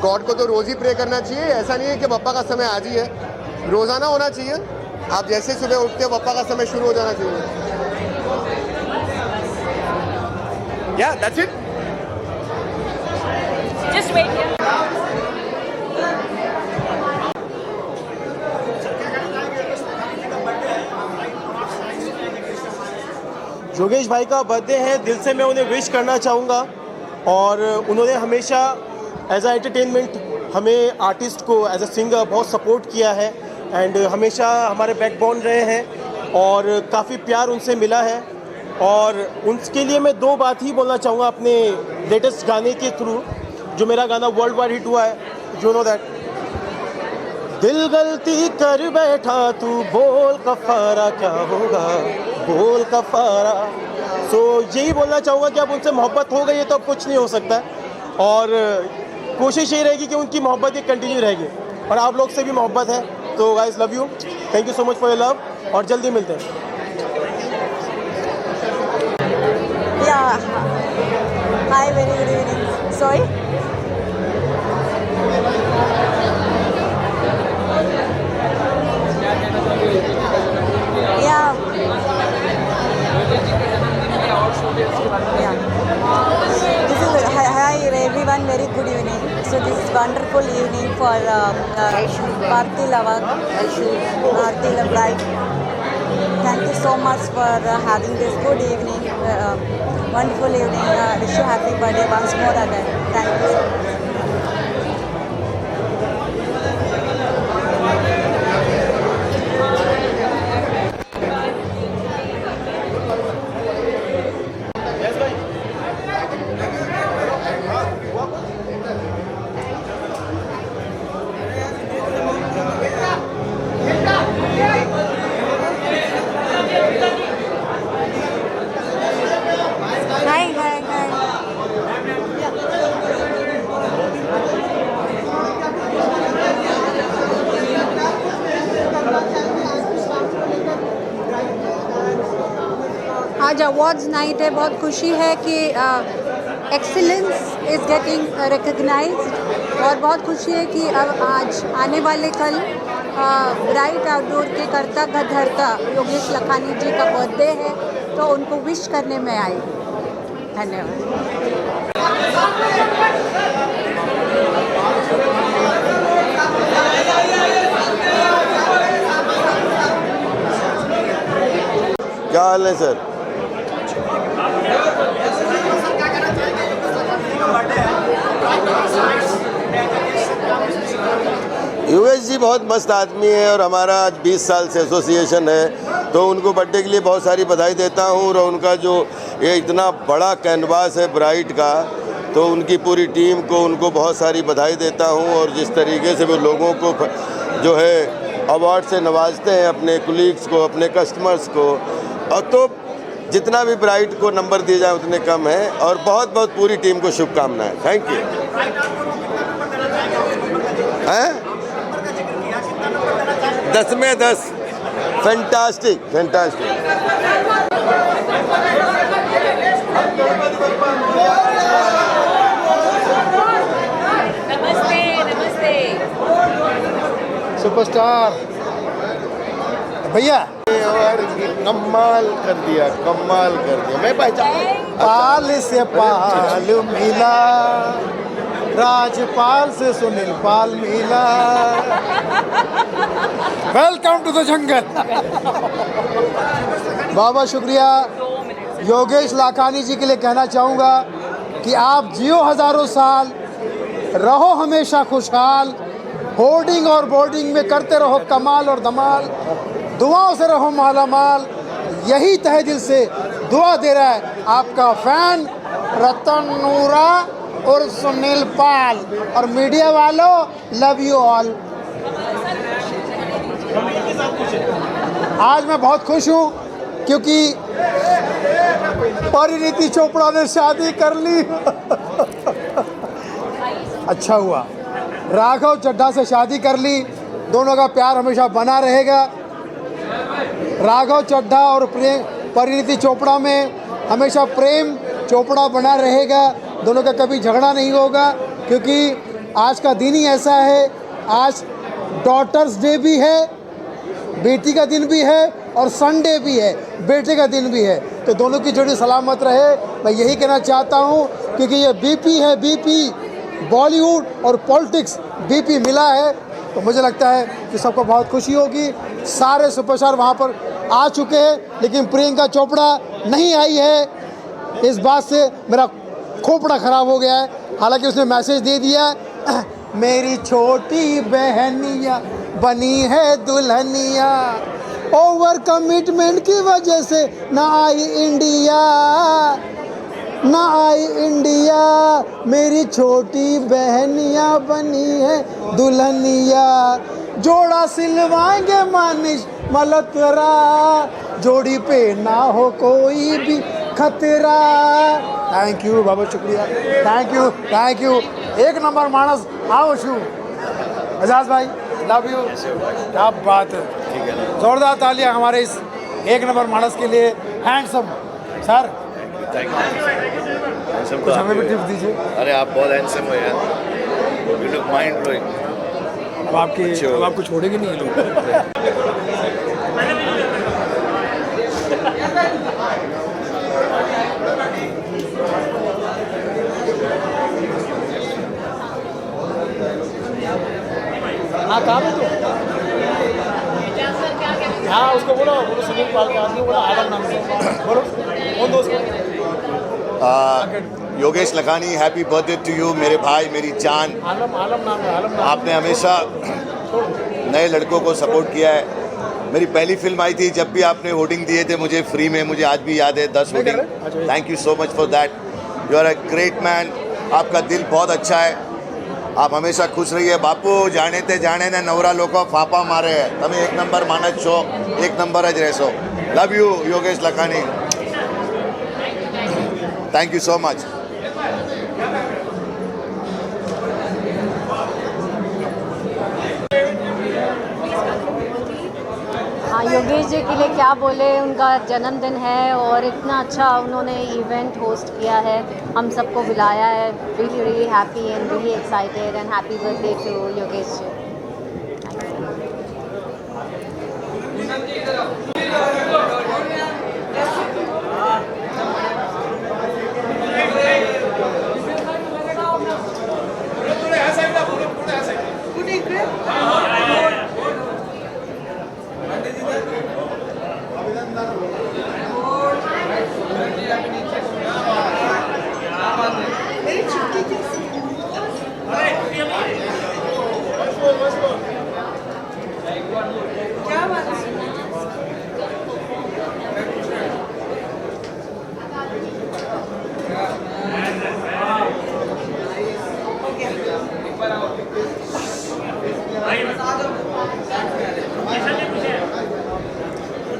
गॉड को तो रोज़ ही प्रे करना चाहिए। ऐसा नहीं है कि पप्पा का समय आज ही है, रोज़ाना होना चाहिए। आप जैसे सुबह उठते हो पप्पा का समय शुरू हो जाना चाहिए। Yeah, that's it. just wait here. Yogesh भाई का बर्थडे है, दिल से मैं उन्हें विश करना चाहूँगा। और उन्होंने हमेशा एज अ एंटरटेनमेंट हमें आर्टिस्ट को एज अ सिंगर बहुत सपोर्ट किया है एंड हमेशा हमारे बैकबोन रहे हैं और काफ़ी प्यार उनसे मिला है। और उनके लिए मैं दो बात ही बोलना चाहूँगा अपने लेटेस्ट गाने के थ्रू, जो मेरा गाना वर्ल्ड वाइड हिट हुआ है, यू नो दैट। दिल गलती कर बैठा तू बोल कफारा क्या होगा, बोल कफारा। सो यही बोलना चाहूँगा कि अब उनसे मोहब्बत हो गई है तो अब कुछ नहीं हो सकता है और कोशिश यही रहेगी कि उनकी मोहब्बत ही कंटिन्यू रहेगी और आप लोग से भी मोहब्बत है। तो guys love you, thank you so much for your love और जल्दी मिलते हैं। Hi, very good evening. Sorry? Yeah. This is hi everyone. Very good evening. So this is wonderful evening for Bharti Lavak, Bharti Lavak. Thank you so much for having this good evening, wonderful evening. Wish you happy birthday once more again. Thank you. आज awards night है, बहुत खुशी है कि excellence is getting recognised और बहुत खुशी है कि अब आज आने वाले कल ब्राइट आउटडोर के कर्ता धर्ता योगेश लखानी जी का बर्थडे है तो उनको विश करने में आई। धन्यवाद। क्या हाल है सर? योगेश जी बहुत मस्त आदमी है और हमारा आज 20 साल से एसोसिएशन है, तो उनको बर्थडे के लिए बहुत सारी बधाई देता हूँ। और उनका जो ये इतना बड़ा कैनवास है ब्राइट का, तो उनकी पूरी टीम को उनको बहुत सारी बधाई देता हूँ। और जिस तरीके से वो लोगों को जो है अवार्ड से नवाजते हैं, अपने कुलीग्स को, अपने कस्टमर्स को, और तो जितना भी ब्राइट को नंबर दिए जाए उतने कम है। और बहुत बहुत पूरी टीम को शुभकामनाएं। Thank you. हैं 10 में 10। Fantastic fantastic. नमस्ते नमस्ते। सुपरस्टार भैया और कमाल कर दिया, कमाल कर दिया। मैं पहचान पाल से पाल मिला, राजपाल से सुनील पाल मिला। Welcome to the jungle. बाबा शुक्रिया। योगेश लाखानी जी के लिए कहना चाहूँगा कि आप जियो हज़ारों साल, रहो हमेशा खुशहाल, होर्डिंग और बोर्डिंग में करते रहो कमाल और धमाल, दुआओं से रहो माला माल। यही तहे दिल से दुआ दे रहा है आपका फैन रतन नूरा और सुनील पाल। और मीडिया वालों, लव यू ऑल। आज मैं बहुत खुश हूँ क्योंकि परिणीति चोपड़ा ने शादी कर ली। अच्छा हुआ। राघव चड्ढा से शादी कर ली, दोनों का प्यार हमेशा बना रहेगा। राघव चड्ढा और परिणीति चोपड़ा में हमेशा प्रेम चोपड़ा बना रहेगा, दोनों का कभी झगड़ा नहीं होगा। क्योंकि आज का दिन ही ऐसा है, आज डॉटर्स डे भी है, बेटी का दिन भी है, और संडे भी है, बेटे का दिन भी है। तो दोनों की जोड़ी सलामत रहे, मैं यही कहना चाहता हूँ। क्योंकि ये बीपी है, बीपी बॉलीवुड और पॉलिटिक्स बीपी मिला है, तो मुझे लगता है कि सबको बहुत खुशी होगी। सारे सुपरस्टार वहाँ पर आ चुके हैं, लेकिन प्रियंका चोपड़ा नहीं आई है। इस बात से मेरा खोपड़ा ख़राब हो गया है। हालांकि उसने मैसेज दे दिया है, मेरी छोटी बहनिया बनी है दुल्हनिया, ओवर कमिटमेंट की वजह से ना आई इंडिया, ना आई इंडिया, मेरी छोटी बहनिया बनी है दुल्हनिया, जोड़ा सिलवाएंगे मानिश मल्होत्रा, जोड़ी पे ना हो कोई भी खतरा। थैंक यू, बहुत शुक्रिया, थैंक यू। एक नंबर मानस, आओ शू एजाज भाई, लव यू। क्या बात है, ठीक है, जोरदार तालियां हमारे इस एक नंबर मानस के लिए। हैंडसम सर, कुछ हमें भी टिप्स दीजिए। अरे आप बहुत हैंडसम हो यार, यू लुक माइंड ब्लोइंग। अब आपको छोड़ेंगे नहीं लोग। हाँ, कहाँ पे तू? हाँ, उसको बोलो सुनील पाल का आदमी, बोलो आलम नाम से, बोलो कौन दोस्त Yogesh Lakhani, happy birthday to you मेरे भाई, मेरी जान। आलम नाम है, आलम नाम। आपने हमेशा नए लड़कों को सपोर्ट किया है। मेरी पहली फिल्म आई थी, जब भी आपने होर्डिंग दिए थे मुझे फ्री में, मुझे आज भी याद है 10 hoarding. Thank you so much for that, you are a great man. आपका दिल बहुत अच्छा है, आप हमेशा खुश रहिए। बापू जाने ते जाने ने नवरा लोको फापा मारे है, तमें एक नंबर मानस छो, एक नंबर ज रहशो। Love you Yogesh Lakhani, thank you so much. हाँ, योगेश जी के लिए क्या बोले, उनका जन्मदिन है और इतना अच्छा उन्होंने इवेंट होस्ट किया है, हम सबको बुलाया है। Really really happy and really excited and happy birthday to Yogesh ji.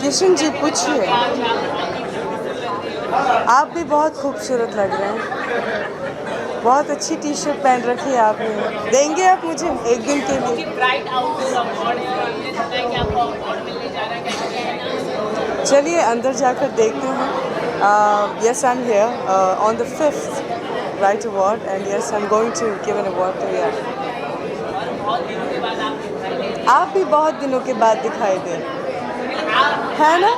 Kishan ji पूछिए। आप भी बहुत खूबसूरत लग रहे हैं, बहुत अच्छी टी शर्ट पहन रखी है आपने। देंगे आप मुझे एक दिन के लिए? चलिए अंदर जाकर देखते हैं। Yes, I am here on the 5th Bright Award and yes, I'm going to give an award to you. आप भी बहुत दिनों के बाद दिखाई दे, है ना?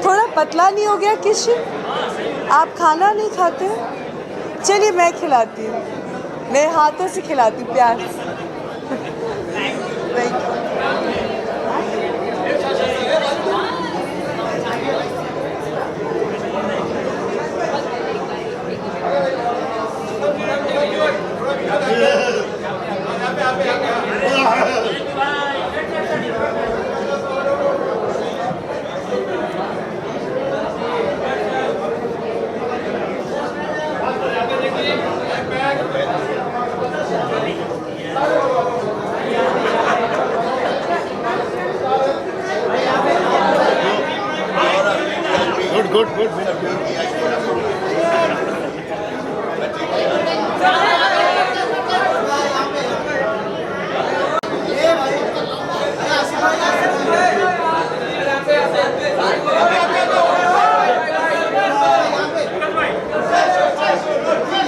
थोड़ा पतला नहीं हो गया किशन? आप खाना नहीं खाते? चलिए मैं खिलाती हूँ, मेरे हाथों से खिलाती हूँ प्यार से। Good.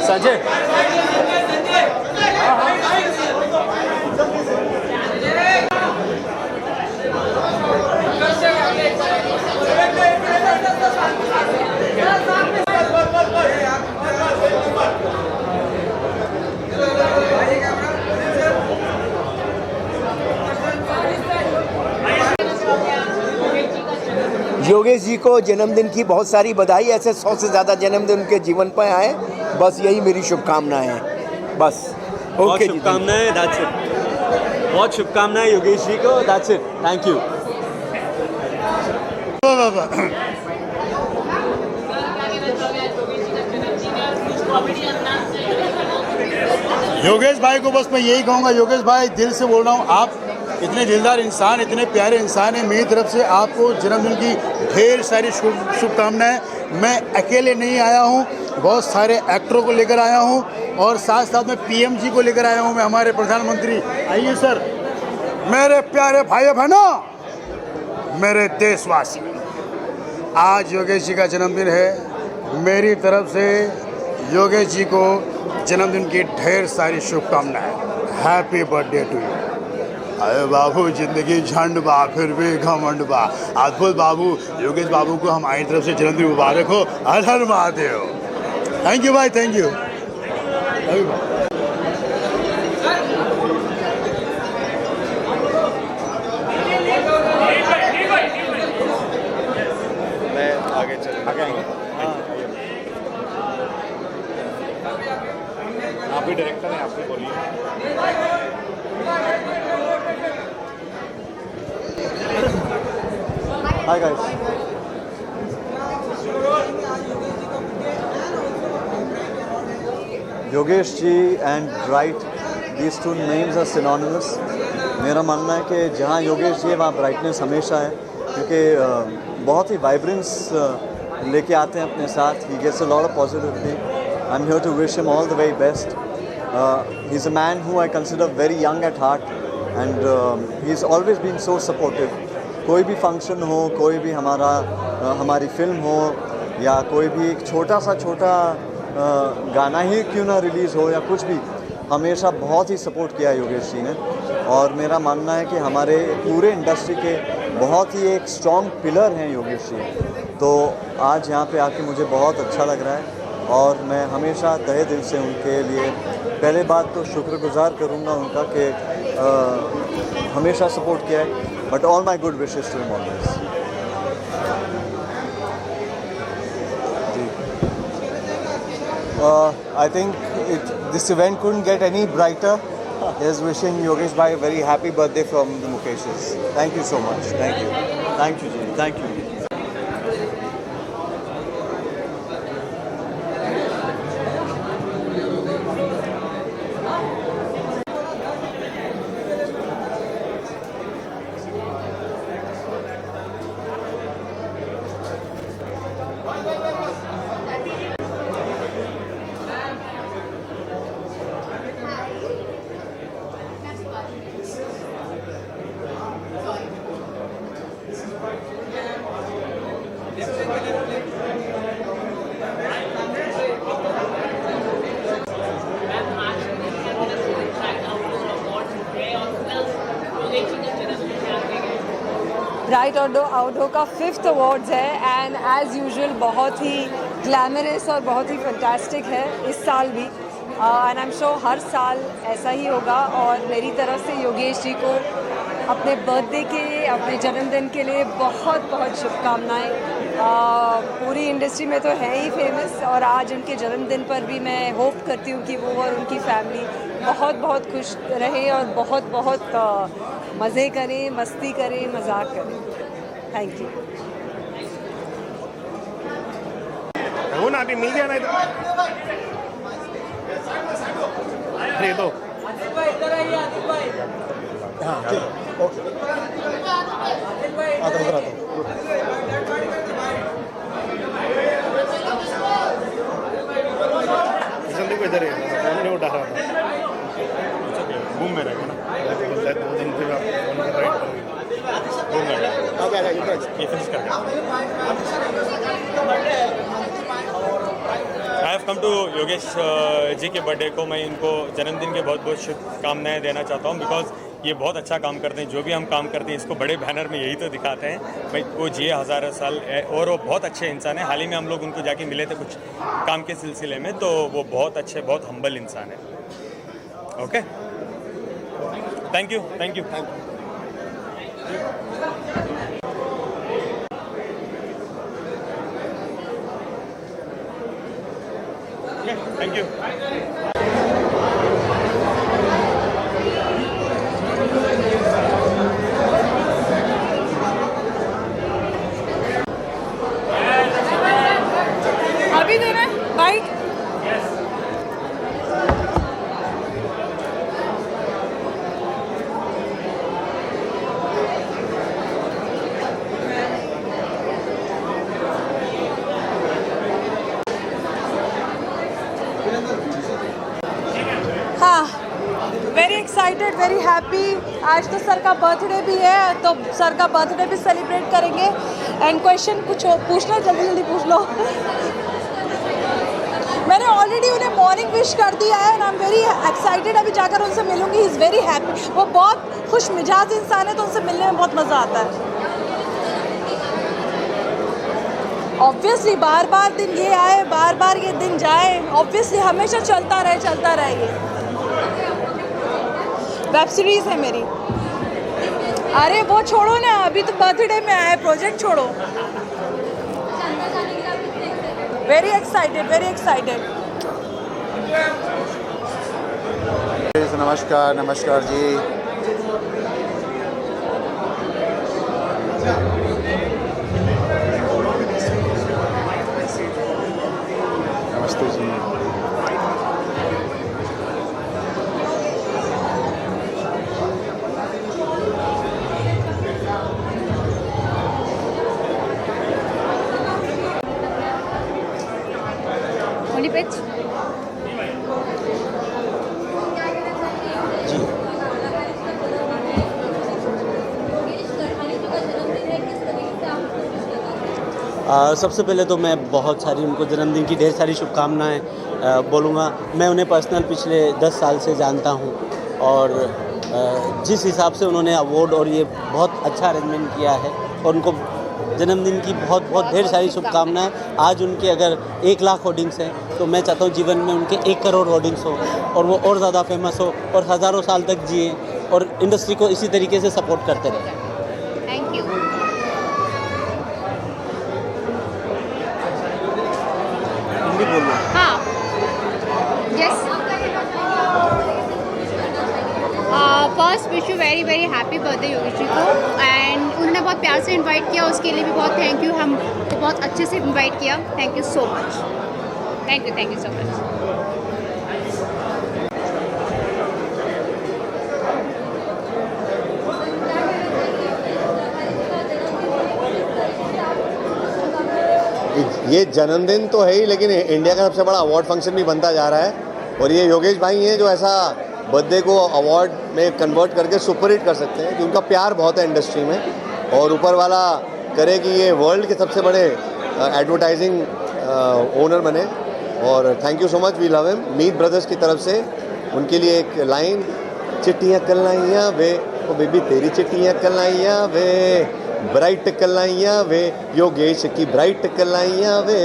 संजय, योगेश जी को जन्मदिन की बहुत सारी बधाई। ऐसे 100 से ज़्यादा जन्मदिन उनके जीवन पर आए, बस यही मेरी शुभकामनाएं हैं। बस बहुत शुभकामनाएं, दैट्स इट। बहुत शुभकामनाएं योगेश जी को, that's it, thank you. Yogesh भाई को बस मैं यही कहूँगा, योगेश भाई दिल से बोल रहा हूँ, आप इतने दिलदार इंसान, इतने प्यारे इंसान हैं। मेरी तरफ से आपको जन्मदिन की ढेर सारी शुभकामनाएं। मैं अकेले नहीं आया हूँ, बहुत सारे एक्टरों को लेकर आया हूँ और साथ साथ में पीएम जी को लेकर आया हूँ, मैं हमारे प्रधानमंत्री। आइए सर। मेरे प्यारे भाई बहनों, मेरे देशवासी, आज योगेश जी का जन्मदिन है। मेरी तरफ से योगेश जी को जन्मदिन की ढेर सारी शुभकामनाएं। Happy birthday to you. अरे बाबू, जिंदगी झंड बा फिर भी घमंड बा। अद्भुत बाबू, योगेश बाबू को हमारी तरफ से जन्मदिन मुबारक हो। हर हर महादेव। थैंक यू भाई, थैंक यू। मैं आगे चल आप भी डायरेक्टर हैं, आप भी बोलिए। Hi guys. Yogesh ji and Bright, these two names are synonymous. मेरा मानना है कि जहाँ योगेश जी है वहाँ ब्राइटनेस हमेशा है, क्योंकि बहुत ही वाइब्रेंस लेके आते हैं अपने साथ। He gets a lot of positivity. I'm here to wish him all the very best. He's a man who I consider very young at heart, and he's always been so supportive. कोई भी function हो, कोई भी हमारी film हो, या कोई भी एक छोटा गाना ही क्यों ना रिलीज़ हो या कुछ भी, हमेशा बहुत ही सपोर्ट किया योगेश जी ने। और मेरा मानना है कि हमारे पूरे इंडस्ट्री के बहुत ही एक स्ट्रॉन्ग पिलर हैं योगेश जी। तो आज यहाँ पे आके मुझे बहुत अच्छा लग रहा है और मैं हमेशा तहे दिल से उनके लिए पहले बात तो शुक्रगुजार करूँगा उनका कि हमेशा सपोर्ट किया है, but all my good wishes to him always. I think this event couldn't get any brighter. Just wishing Yogesh bhai a very happy birthday from the Mukeshes. Thank you so much. Thank you. Thank you जी, thank you। Bright Outdoor का 5th awards है and as usual बहुत ही glamorous और बहुत ही fantastic है इस साल भी, एंड आई एम श्योर हर साल ऐसा ही होगा। और मेरी तरफ से योगेश जी को अपने बर्थडे के लिए, अपने जन्मदिन के लिए बहुत बहुत शुभकामनाएं। पूरी इंडस्ट्री में तो है ही फेमस, और आज उनके जन्मदिन पर भी मैं होप करती हूँ कि वो और उनकी फैमिली बहुत बहुत खुश रहें और बहुत बहुत मज़े करें, मस्ती करें, मजाक करें। Thank you. हो ना, अभी मिल गया नहीं तो हाँ ठीक, ओके। आता हूँ। को इधर ही फोन नहीं उठा रहा था, घूम में रहेगा ना, 2 दिन फिर आप फोन कर रहे हैं, ये फिनिश कर I have come to Yogesh ji के बर्थडे को मैं इनको जन्मदिन के बहुत बहुत शुभकामनाएं देना चाहता हूँ, बिकॉज ये बहुत अच्छा काम करते हैं। जो भी हम काम करते हैं इसको बड़े बैनर में यही तो दिखाते हैं भाई, वो जिए हज़ारों साल, और वो बहुत अच्छे इंसान है। हाल ही में हम लोग उनको जाके मिले थे कुछ काम के सिलसिले में, तो वो बहुत अच्छे, बहुत हम्बल इंसान है। Okay, thank you, thank you. Thank you. अभी देना है बाइक। हाँ, वेरी एक्साइटेड, वेरी हैप्पी। आज तो सर का बर्थडे भी है, तो सर का बर्थडे भी सेलिब्रेट करेंगे। एंड क्वेश्चन कुछ पूछना, जल्दी जल्दी पूछ लो। मैंने ऑलरेडी उन्हें मॉर्निंग विश कर दिया है and I am very excited. अभी जाकर उनसे मिलूंगी। ही इज़ वेरी हैप्पी। वो बहुत खुश मिजाज इंसान है, तो उनसे मिलने में बहुत मज़ा आता है। ऑब्वियसली बार बार दिन ये आए, बार बार ये दिन जाए, ऑब्वियसली हमेशा चलता रहे ये। वेब सीरीज़ है मेरी। अरे वो छोड़ो ना, अभी तो बर्थडे में आया है, प्रोजेक्ट छोड़ो। Very excited, very excited. नमस्कार, नमस्कार जी। नमस्ते जी। Only pitch. सबसे पहले तो मैं बहुत सारी उनको जन्मदिन की ढेर सारी शुभकामनाएं बोलूँगा। मैं उन्हें पर्सनल पिछले 10 साल से जानता हूँ और जिस हिसाब से उन्होंने अवार्ड और ये बहुत अच्छा अरेंजमेंट किया है और उनको जन्मदिन की बहुत बहुत ढेर सारी शुभकामनाएं। आज उनके अगर 1 लाख होर्डिंग्स हैं तो मैं चाहता हूँ जीवन में उनके 1 करोड़ होर्डिंग्स हो और वो और ज़्यादा फेमस हो और हज़ारों साल तक जिए और इंडस्ट्री को इसी तरीके से सपोर्ट करते रहें। Thank you. हाँ, yes. First wish you very very happy birthday Yogesh ji को। एंड उन्होंने बहुत प्यार से इनवाइट किया, उसके लिए भी बहुत थैंक यू। हम बहुत अच्छे से इनवाइट किया। Thank you so much. Thank you so much. ये जन्मदिन तो है ही, लेकिन इंडिया का सबसे बड़ा अवार्ड फंक्शन भी बनता जा रहा है और ये योगेश भाई हैं जो ऐसा बर्थडे को अवार्ड में कन्वर्ट करके सुपरहिट कर सकते हैं, कि उनका प्यार बहुत है इंडस्ट्री में और ऊपर वाला करे कि ये वर्ल्ड के सबसे बड़े एडवर्टाइजिंग ओनर बने। और thank you so much, we love him. Meet Brothers की तरफ से उनके लिए एक लाइन, चिट्टियाँ कलाइयाँ वे, ओ बेबी तेरी चिट्टियाँ कलाइयाँ वे, ब्राइट कलाइयाँ वे, योगेश की ब्राइट कलाइयाँ वे।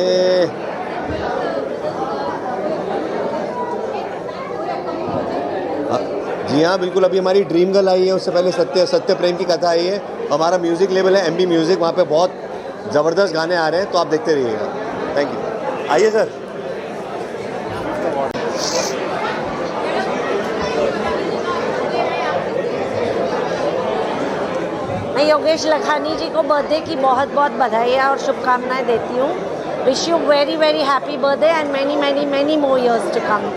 जी हाँ, बिल्कुल। अभी हमारी ड्रीम गर्ल आई है, उससे पहले सत्य प्रेम की कथा आई है। हमारा म्यूज़िक लेवल है MB म्यूज़िक, वहाँ पे बहुत ज़बरदस्त गाने आ रहे हैं, तो आप देखते रहिएगा। Thank you. आइए सर। मैं योगेश लखानी जी को बर्थडे की बहुत बहुत बधाइयाँ और शुभकामनाएं देती हूँ। Wish you very very happy birthday and many many many more years to come.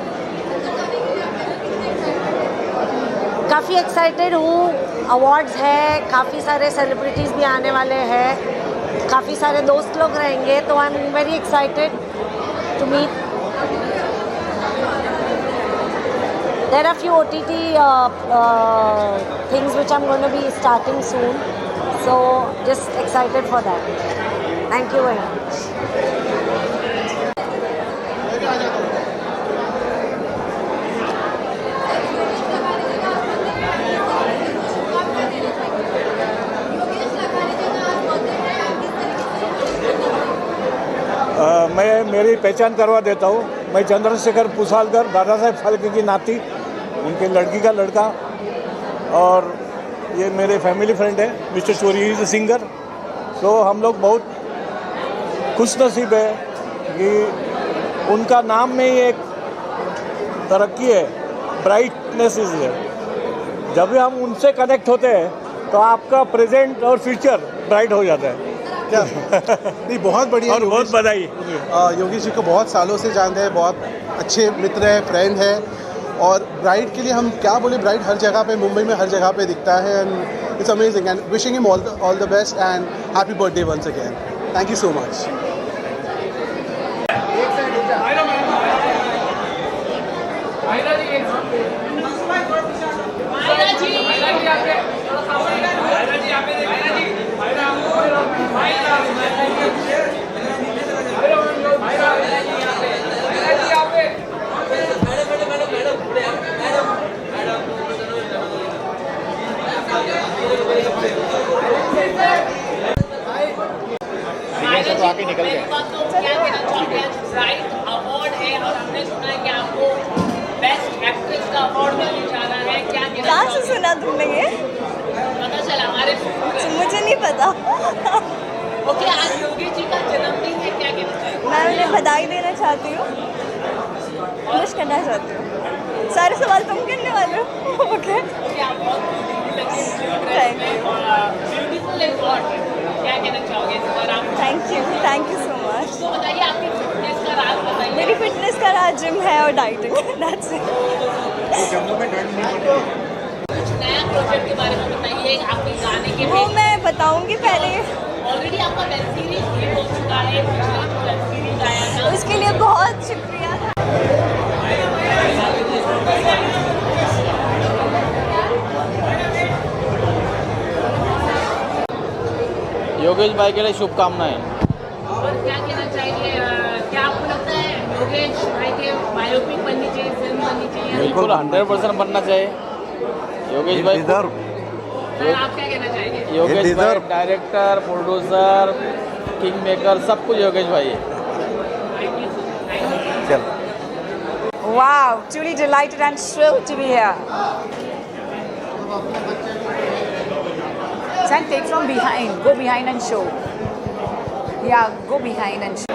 काफ़ी एक्साइटेड हूँ। अवार्ड्स है, काफ़ी सारे सेलिब्रिटीज़ भी आने वाले हैं, काफ़ी सारे दोस्त लोग रहेंगे, तो I am very excited to meet. There are few OTT things which I'm going to be starting soon, so just excited for that. Thank you very much. मैं मेरी पहचान करवा देता हूँ। मैं चंद्रशेखर पुसालकर, दादा साहेब फाल्के की नाती, उनके लड़की का लड़का, और ये मेरे फैमिली फ्रेंड है मिस्टर शौरी, इज सिंगर। तो हम लोग बहुत खुश नसीब है कि उनका नाम में ही एक तरक्की है, ब्राइटनेस इज है। जब भी हम उनसे कनेक्ट होते हैं तो आपका प्रेजेंट और फ्यूचर ब्राइट हो जाता है। क्या नहीं, बहुत बढ़िया। और बहुत बधाई। योगेश जी को बहुत सालों से जानते हैं, बहुत अच्छे मित्र हैं, फ्रेंड है। और ब्राइट के लिए हम क्या बोले, ब्राइट हर जगह पे, मुंबई में हर जगह पे दिखता है and it's amazing and wishing him all the best and happy birthday once again. Thank you so much. आके निकल गए। ब्राइट अवार्ड है और हमने सुना है कि आपको बेस्ट एक्ट्रेस का अवार्ड मिलने जा रहा है, क्या कहना कहाँ से सुना तुमने ये? पता चला हमारे मुझे नहीं पता। ओके, आज योगेश जी का जन्मदिन है, क्या कहना चाहेंगे? मैं उन्हें बधाई देना चाहती हूँ, विश करना चाहती हूँ। सारे सवाल तुम करने वाले हो? ओके, ब्यूटीफुल अवार्ड, क्या कहना चाहोगे इस पर आप? Thank you so much. तो बताइए आपकी फिटनेस का राज बताइए। मेरी फिटनेस का राज जिम है और डाइटिंग, दैट्स इट। कुछ नया प्रोजेक्ट के बारे में बताइए, आपके गाने के। वो मैं बताऊंगी पहले। ऑलरेडी आपका वेब सीरीज भी हो चुका है, वेब सीरीज आया था, उसके लिए बहुत शुक्रिया। योगेश भाई के लिए शुभकामनाएं। और क्या कहना चाहिए, क्या आपको लगता है योगेश भाई के बायोपिक बननी चाहिए, फिल्म बननी चाहिए? बिल्कुल 100% बनना चाहिए। योगेश भाई सर, आप क्या कहना चाहेंगे? योगेश भाई डायरेक्टर, प्रोड्यूसर, किंग मेकर, सब कुछ योगेश भाई है। Wow, truly delighted and thrilled to be here. San, take from behind. Go behind and show. Yeah, go behind and show.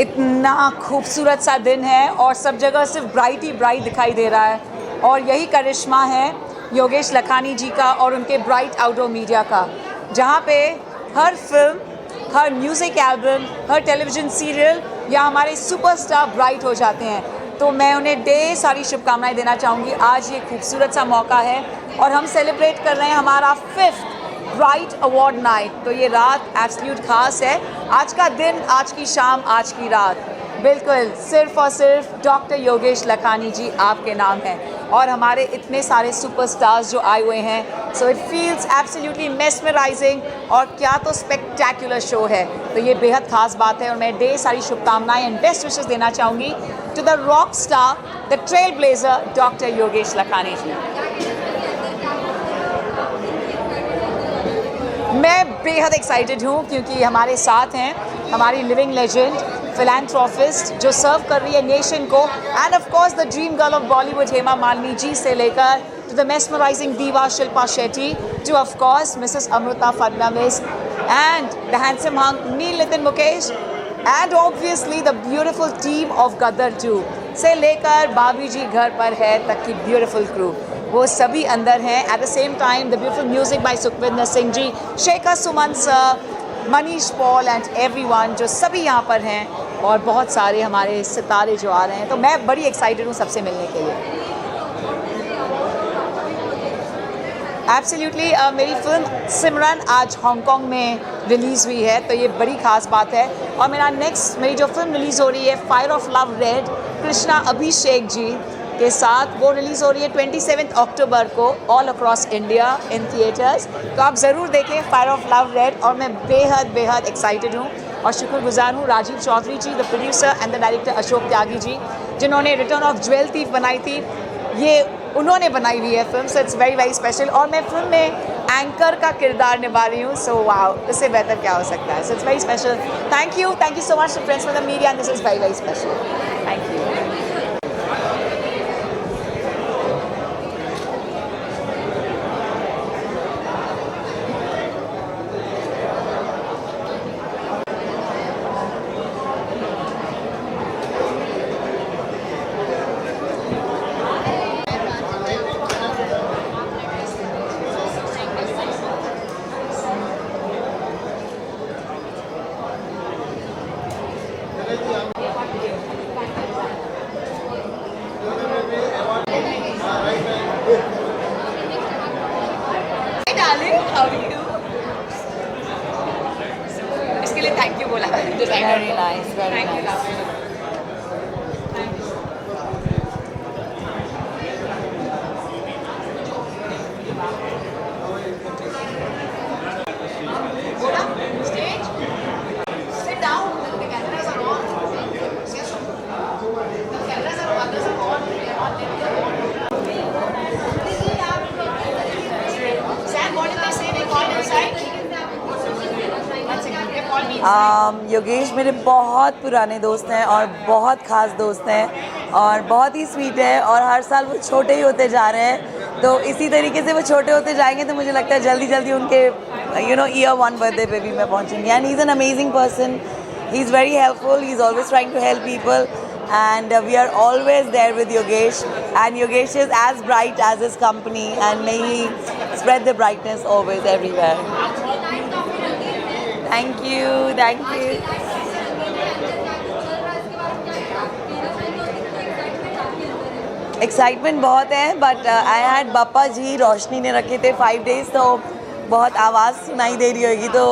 इतना खूबसूरत सा दिन है और सब जगह सिर्फ ब्राइट ही ब्राइट दिखाई दे रहा है, और यही करिश्मा है योगेश लखानी जी का और उनके ब्राइट आउटडोर मीडिया का, जहाँ पे हर फिल्म, हर म्यूज़िक एल्बम, हर टेलीविज़न सीरियल या हमारे सुपरस्टार ब्राइट हो जाते हैं। तो मैं उन्हें ढेर सारी शुभकामनाएं देना चाहूँगी। आज ये खूबसूरत सा मौका है और हम सेलिब्रेट कर रहे हैं हमारा 5th ब्राइट अवार्ड नाइट। तो ये रात एब्सोल्यूट खास है। आज का दिन, आज की शाम, आज की रात बिल्कुल सिर्फ और सिर्फ डॉक्टर योगेश लखानी जी आपके नाम है और हमारे इतने सारे सुपरस्टार्स जो आए हुए हैं। So it feels absolutely mesmerising और क्या तो स्पेक्टैकुलर शो है। तो ये बेहद खास बात है और मैं ढेर सारी शुभकामनाएं एंड बेस्ट विशेस देना चाहूँगी to the rock star, the trailblazer doctor Yogesh Lakhani ji. मैं बेहद एक्साइटेड हूँ क्योंकि हमारे साथ हैं हमारी लिविंग लेजेंड, फिलैंथ्रोपिस्ट जो सर्व कर रही है नेशन को, and of course the dream girl of Bollywood Hema Malini ji से लेकर to the mesmerising diva Shilpa Shetty, to of course Mrs Amruta Fadnavis and the handsome hunk Neil Nitin Mukesh and obviously the beautiful team of Gadar 2 से लेकर भाभी जी घर पर है तक की ब्यूटिफुल क्रू, वो सभी अंदर हैं। At the same time the beautiful music by Sukhwinder Singh ji, Shekhar Suman sir, Manish Paul and everyone जो सभी यहाँ पर हैं, और बहुत सारे हमारे सितारे जो आ रहे हैं। तो मैं बड़ी एक्साइटेड हूँ सबसे मिलने के लिए। एब्सोल्युटली मेरी फिल्म सिमरन आज हांगकांग में रिलीज़ हुई है, तो ये बड़ी ख़ास बात है। और मेरी जो फिल्म रिलीज़ हो रही है fire of love red, Krishna Abhishek ji के साथ, वो रिलीज़ हो रही है 27 अक्टूबर को all across India in theatres. तो आप ज़रूर देखें फायर ऑफ लव रेड। और मैं बेहद एक्साइटेड हूँ और शुक्रगुजार हूँ Rajiv Chaudhary ji, the producer and the director Ashok Tyagi ji, जिन्होंने रिटर्न ऑफ ज्वेल थीफ बनाई थी, ये उन्होंने बनाई हुई है film. So it's very special. और मैं फिल्म में एंकर का किरदार निभा रही हूँ, सो वाओ, इससे बेहतर क्या हो सकता है। So it's very special. Thank you so much to friends from the media and this is very special. Thank you. Darling, how are you? इसके लिए थैंक यू बोला। Very nice, very Thank you, nice. love. Stage. Sit down. The cameras are on. Yes. The cameras are on. Others are on. They are on. They are on. Sam, what did they say? They called inside. One second. They called me inside. Yogesh मेरे बहुत पुराने दोस्त हैं और बहुत ख़ास दोस्त हैं और बहुत ही स्वीट है और हर साल वो छोटे ही होते जा रहे हैं, तो इसी तरीके से वो छोटे होते जाएंगे तो मुझे लगता है जल्दी जल्दी उनके ईयर 1 बर्थडे पे भी मैं पहुंचूंगी. And he is an amazing person, he is very helpful, he is always trying to help people and we are always there with Yogesh, and Yogesh is as bright as his company and may he spread the brightness always everywhere. Thank you, thank you. Excitement बहुत है, but I had Bappa जी रोशनी ने रखे थे 5 days, तो बहुत आवाज़ सुनाई दे रही होगी, तो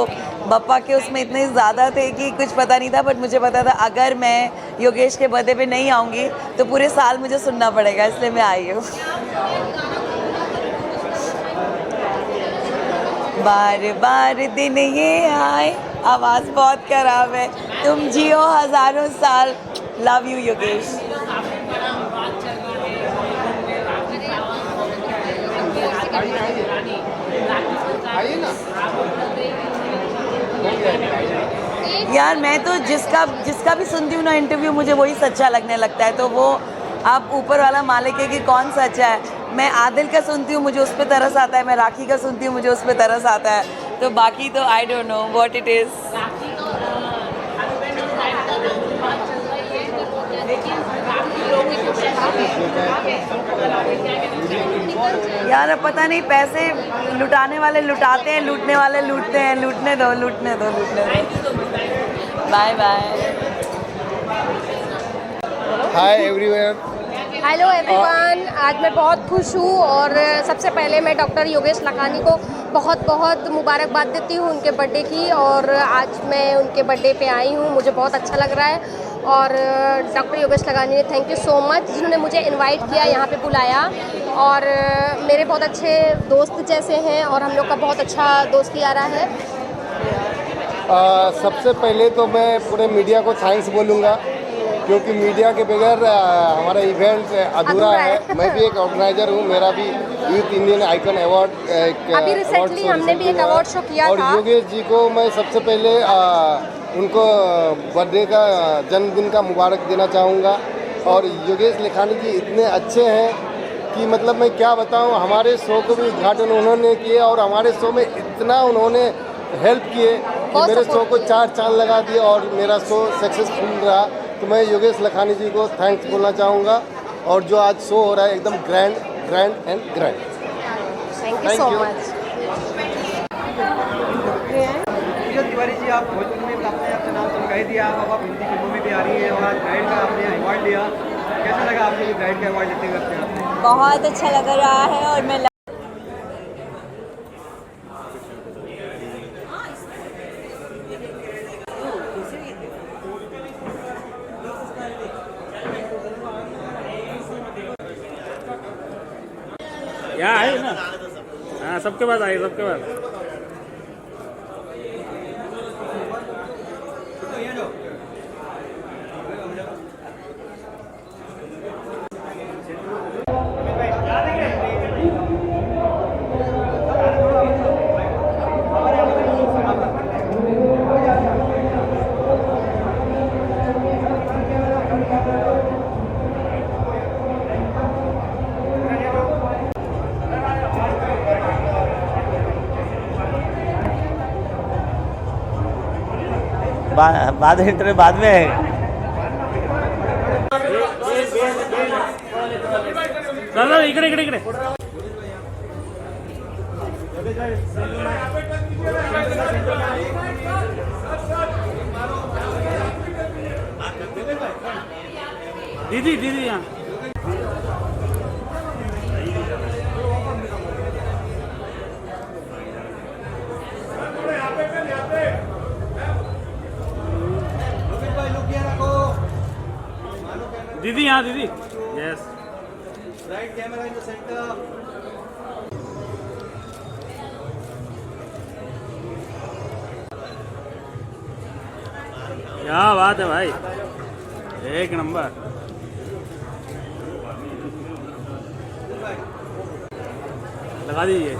बप्पा के उसमें इतने ज़्यादा थे कि कुछ पता नहीं था, बट मुझे पता था अगर मैं योगेश के बर्थडे पे नहीं आऊँगी तो पूरे साल मुझे सुनना पड़ेगा, इसलिए मैं आई हूँ. बार बार दिन ये आए, आवाज़ बहुत खराब है, तुम जियो हज़ारों साल, लव यू योगेश. यार मैं तो जिसका भी सुनती हूँ ना इंटरव्यू, मुझे वही सच्चा लगने लगता है, तो वो आप ऊपर वाला मालिक है कि कौन सच्चा है. मैं आदिल का सुनती हूँ, मुझे उस पर तरस आता है, मैं राखी का सुनती हूँ, मुझे उस पर तरस आता है, तो बाकी तो I don't know what it is. यार अब पता नहीं, पैसे लुटाने वाले लुटाते हैं, लूटने वाले लूटते हैं, लूटने दो. Bye bye. Hi everyone. Hello everyone, आज मैं बहुत खुश हूँ और सबसे पहले मैं डॉक्टर योगेश लखानी को बहुत बहुत मुबारकबाद देती हूँ उनके बर्थडे की, और आज मैं उनके बर्थडे पे आई हूँ, मुझे बहुत अच्छा लग रहा है. और डॉक्टर योगेश लखानी ने थैंक यू सो मच, जिन्होंने मुझे इनवाइट किया, यहाँ पे बुलाया, और मेरे बहुत अच्छे दोस्त जैसे हैं और हम लोग का बहुत अच्छा दोस्ती आ रहा है. सबसे पहले तो मैं पूरे मीडिया को थैंक्स बोलूँगा, क्योंकि मीडिया के बगैर हमारा इवेंट अधूरा है. मैं भी एक ऑर्गेनाइजर हूँ, मेरा भी यूथ इंडियन आइकन अवार्ड अभी रिसेंटली हमने भी एक अवार्ड शो किया और था. योगेश जी को मैं सबसे पहले उनको बर्थडे का जन्मदिन का मुबारक देना चाहूँगा. और योगेश लखानी जी इतने अच्छे हैं कि मतलब मैं क्या बताऊँ, हमारे शो को भी उद्घाटन उन्होंने किए और हमारे शो में इतना उन्होंने हेल्प किए कि मेरे शो को 4 चांद लगा दिए और मेरा शो सक्सेसफुल रहा. तो मैं योगेश लखानी जी को थैंक्स बोलना चाहूँगा. और जो आज शो हो रहा है एकदम grand thank you so much. Tiwari ji, आप भोजपुरी में आपने अपना नाम चमकाई दिया, अब आप हिंदी फिल्मों में भी आ रही हैं और आज ब्राइड का आपने अवार्ड लिया, कैसा लगा आपको ये ब्राइड का अवार्ड लेते हुए अपने आप में? बहुत अच्छा लग रहा है और मैं यहाँ आए ना, हाँ सबके पास आए, सबके पास. बाद इंटरव्यू बाद में है. दादा इकडे इकडे इकडे. दीदी यहाँ. दीदी यहाँ दीदी yes right camera in the centre क्या बात है भाई एक नंबर लगा दीजिए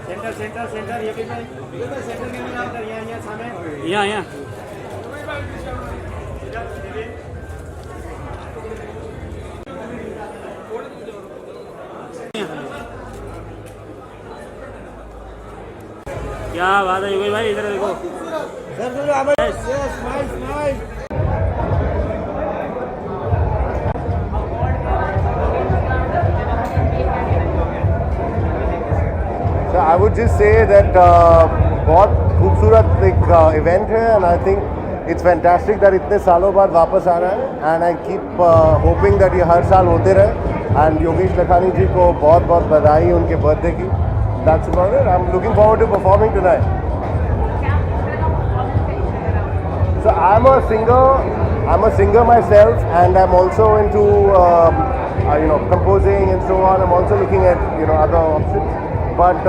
सेंटर सेंटर सेंटर ये भी सेंटर कैमरा अंदर यहाँ सामने यहाँ क्या बात है योगेश भाई इधर देखो So I would just say that बहुत खूबसूरत एक इवेंट है and I think it's fantastic that इतने सालों बाद वापस आ रहा है and I keep hoping that ये हर साल होते रहे and योगेश लखानी जी को बहुत बहुत बधाई उनके बर्थडे की. That's about it. I'm looking forward to performing tonight. So I'm a singer myself and I'm also into composing and so on. I'm also looking at other options. But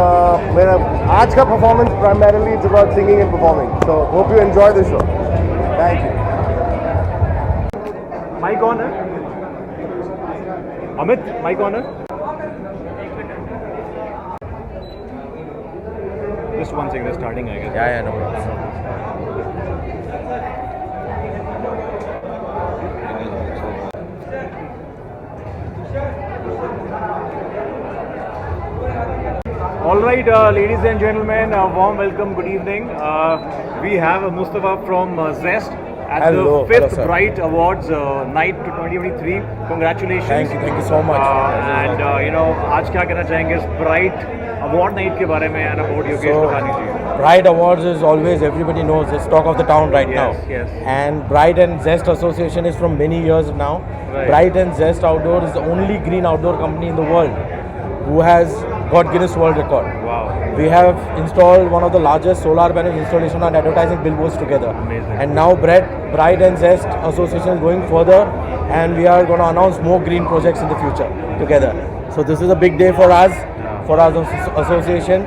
मेरा आज का performance primarily it's about singing and performing. So hope you enjoy the show. Thank you. Mike on है Amit mike on है Just one second, starting I guess. Yeah, no problem. All right, ladies and gentlemen, a warm welcome, good evening. We have Mustafa from Zest at Hello. the 5th Hello, Bright Awards night to 2023. Congratulations. Thank you so much. And आज क्या कहना चाहेंगे इस Bright Award night के बारे में and about Yogesh Lakhani ji? Bright Awards is always, everybody knows, it's talk of the town right now. Yes. And Bright and Zest Association is from many years now. Right. Bright and Zest Outdoor is the only green outdoor company in the world who has got Guinness World Record. Wow. We have installed one of the largest solar panel installation and advertising billboards together. Amazing. And now Bright and Zest Association is going further and we are going to announce more green projects in the future together. So this is a big day for us, for our association.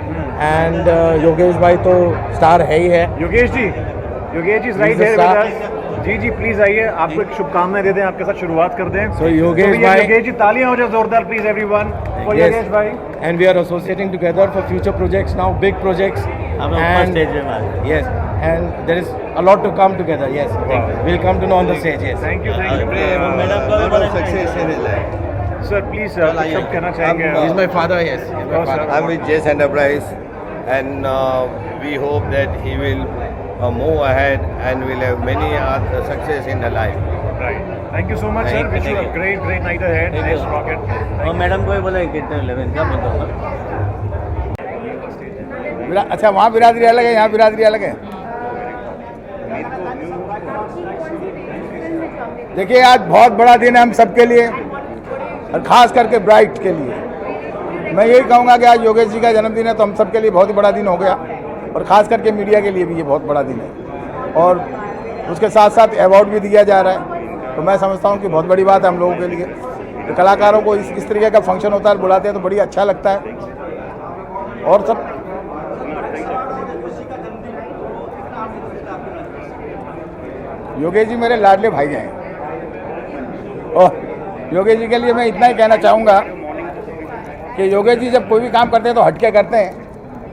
And Yogesh bhai to star है ही है. Yogesh ji is right here with us. Ji please आइए आपको एक शुभकामनाएं दे दें आपके साथ शुरुआत कर दें. So योगेश भाई योगेश जी तालियां हो जाए जोरदार प्लीज एवरीवन फॉर योगेश भाई. And we are associating together for future projects now, big projects. And yes, and there is a lot to come together. Yes, we'll come to know on the stage. Yes. Thank you. Sir, please शब्द कहना चाहेंगे. He's my father. Yes. He's my father. I'm with Jess Enterprise, and we hope that he will move ahead and will have many success in the life. Right. Thank you so much, sir. Wish you a great night ahead. Nice rocket. और madam को भी बोला कितने 11 क्या बोलता हूँ. अच्छा वहाँ बिरादरी अलग है, यहाँ बिरादरी अलग है. देखिए आज बहुत बड़ा दिन है हम सबके लिए और ख़ास करके ब्राइट के लिए. मैं यही कहूँगा कि आज योगेश जी का जन्मदिन है तो हम सबके लिए बहुत ही बड़ा दिन हो गया और ख़ास करके मीडिया के लिए भी ये बहुत बड़ा दिन है और उसके साथ साथ अवार्ड भी दिया जा रहा है. तो मैं समझता हूँ कि बहुत बड़ी बात है हम लोगों के लिए. तो कलाकारों को इस तरीके का फंक्शन होता है बुलाते हैं तो बड़ी अच्छा लगता है. और सब योगेश जी मेरे लाडले भाई हैं. ओह योगेश जी के लिए मैं इतना ही कहना चाहूँगा कि योगेश जी जब कोई भी काम करते हैं तो हटके करते हैं.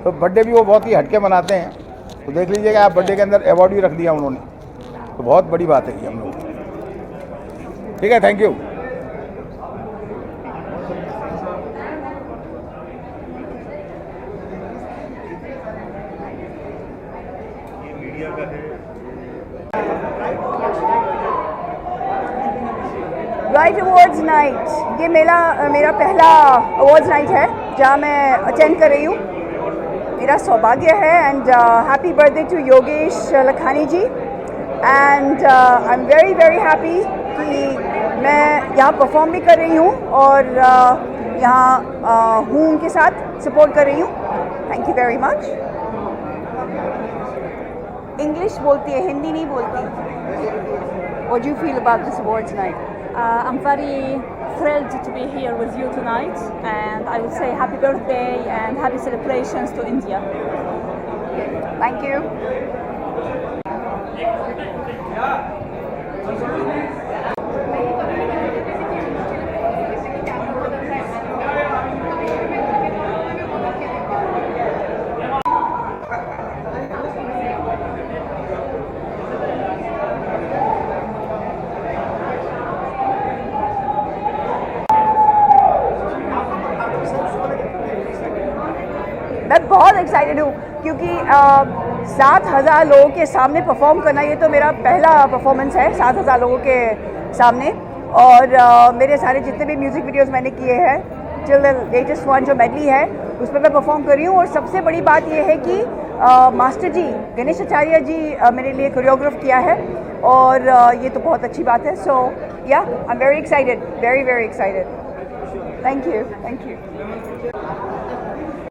तो बर्थडे भी वो बहुत ही हटके मनाते हैं. तो देख लीजिएगा आप बर्थडे के अंदर अवार्ड भी रख दिया उन्होंने. तो बहुत बड़ी बात है ये हम लोग. ठीक है, thank you. Bright awards night ये मेरा पहला अवार्ड्स नाइट है जहाँ मैं अटेंड कर रही हूँ. मेरा सौभाग्य है and happy birthday to Yogesh Lakhani ji. And I am very very happy कि मैं यहाँ परफॉर्म भी कर रही हूँ और यहाँ हूँ उनके साथ सपोर्ट कर रही हूँ. Thank you very much. English बोलती है, हिंदी नहीं बोलती. What do you feel about this awards night? I'm very thrilled to be here with you tonight, and I would say happy birthday and happy celebrations to India. Thank you. मैं बहुत excited हूँ क्योंकि 7,000 लोगों के सामने perform करना, ये तो मेरा पहला परफॉर्मेंस है 7,000 लोगों के सामने. और मेरे सारे जितने भी म्यूज़िक वीडियोस मैंने किए हैं, टिल द लेटेस्ट वन जो मेडली है उसमें मैं परफॉर्म कर रही हूँ. और सबसे बड़ी बात ये है कि मास्टर जी गणेश आचार्य जी मेरे लिए कोरियोग्राफ किया है, और ये तो बहुत अच्छी बात है. सो या आई am very excited, very very excited. Thank you.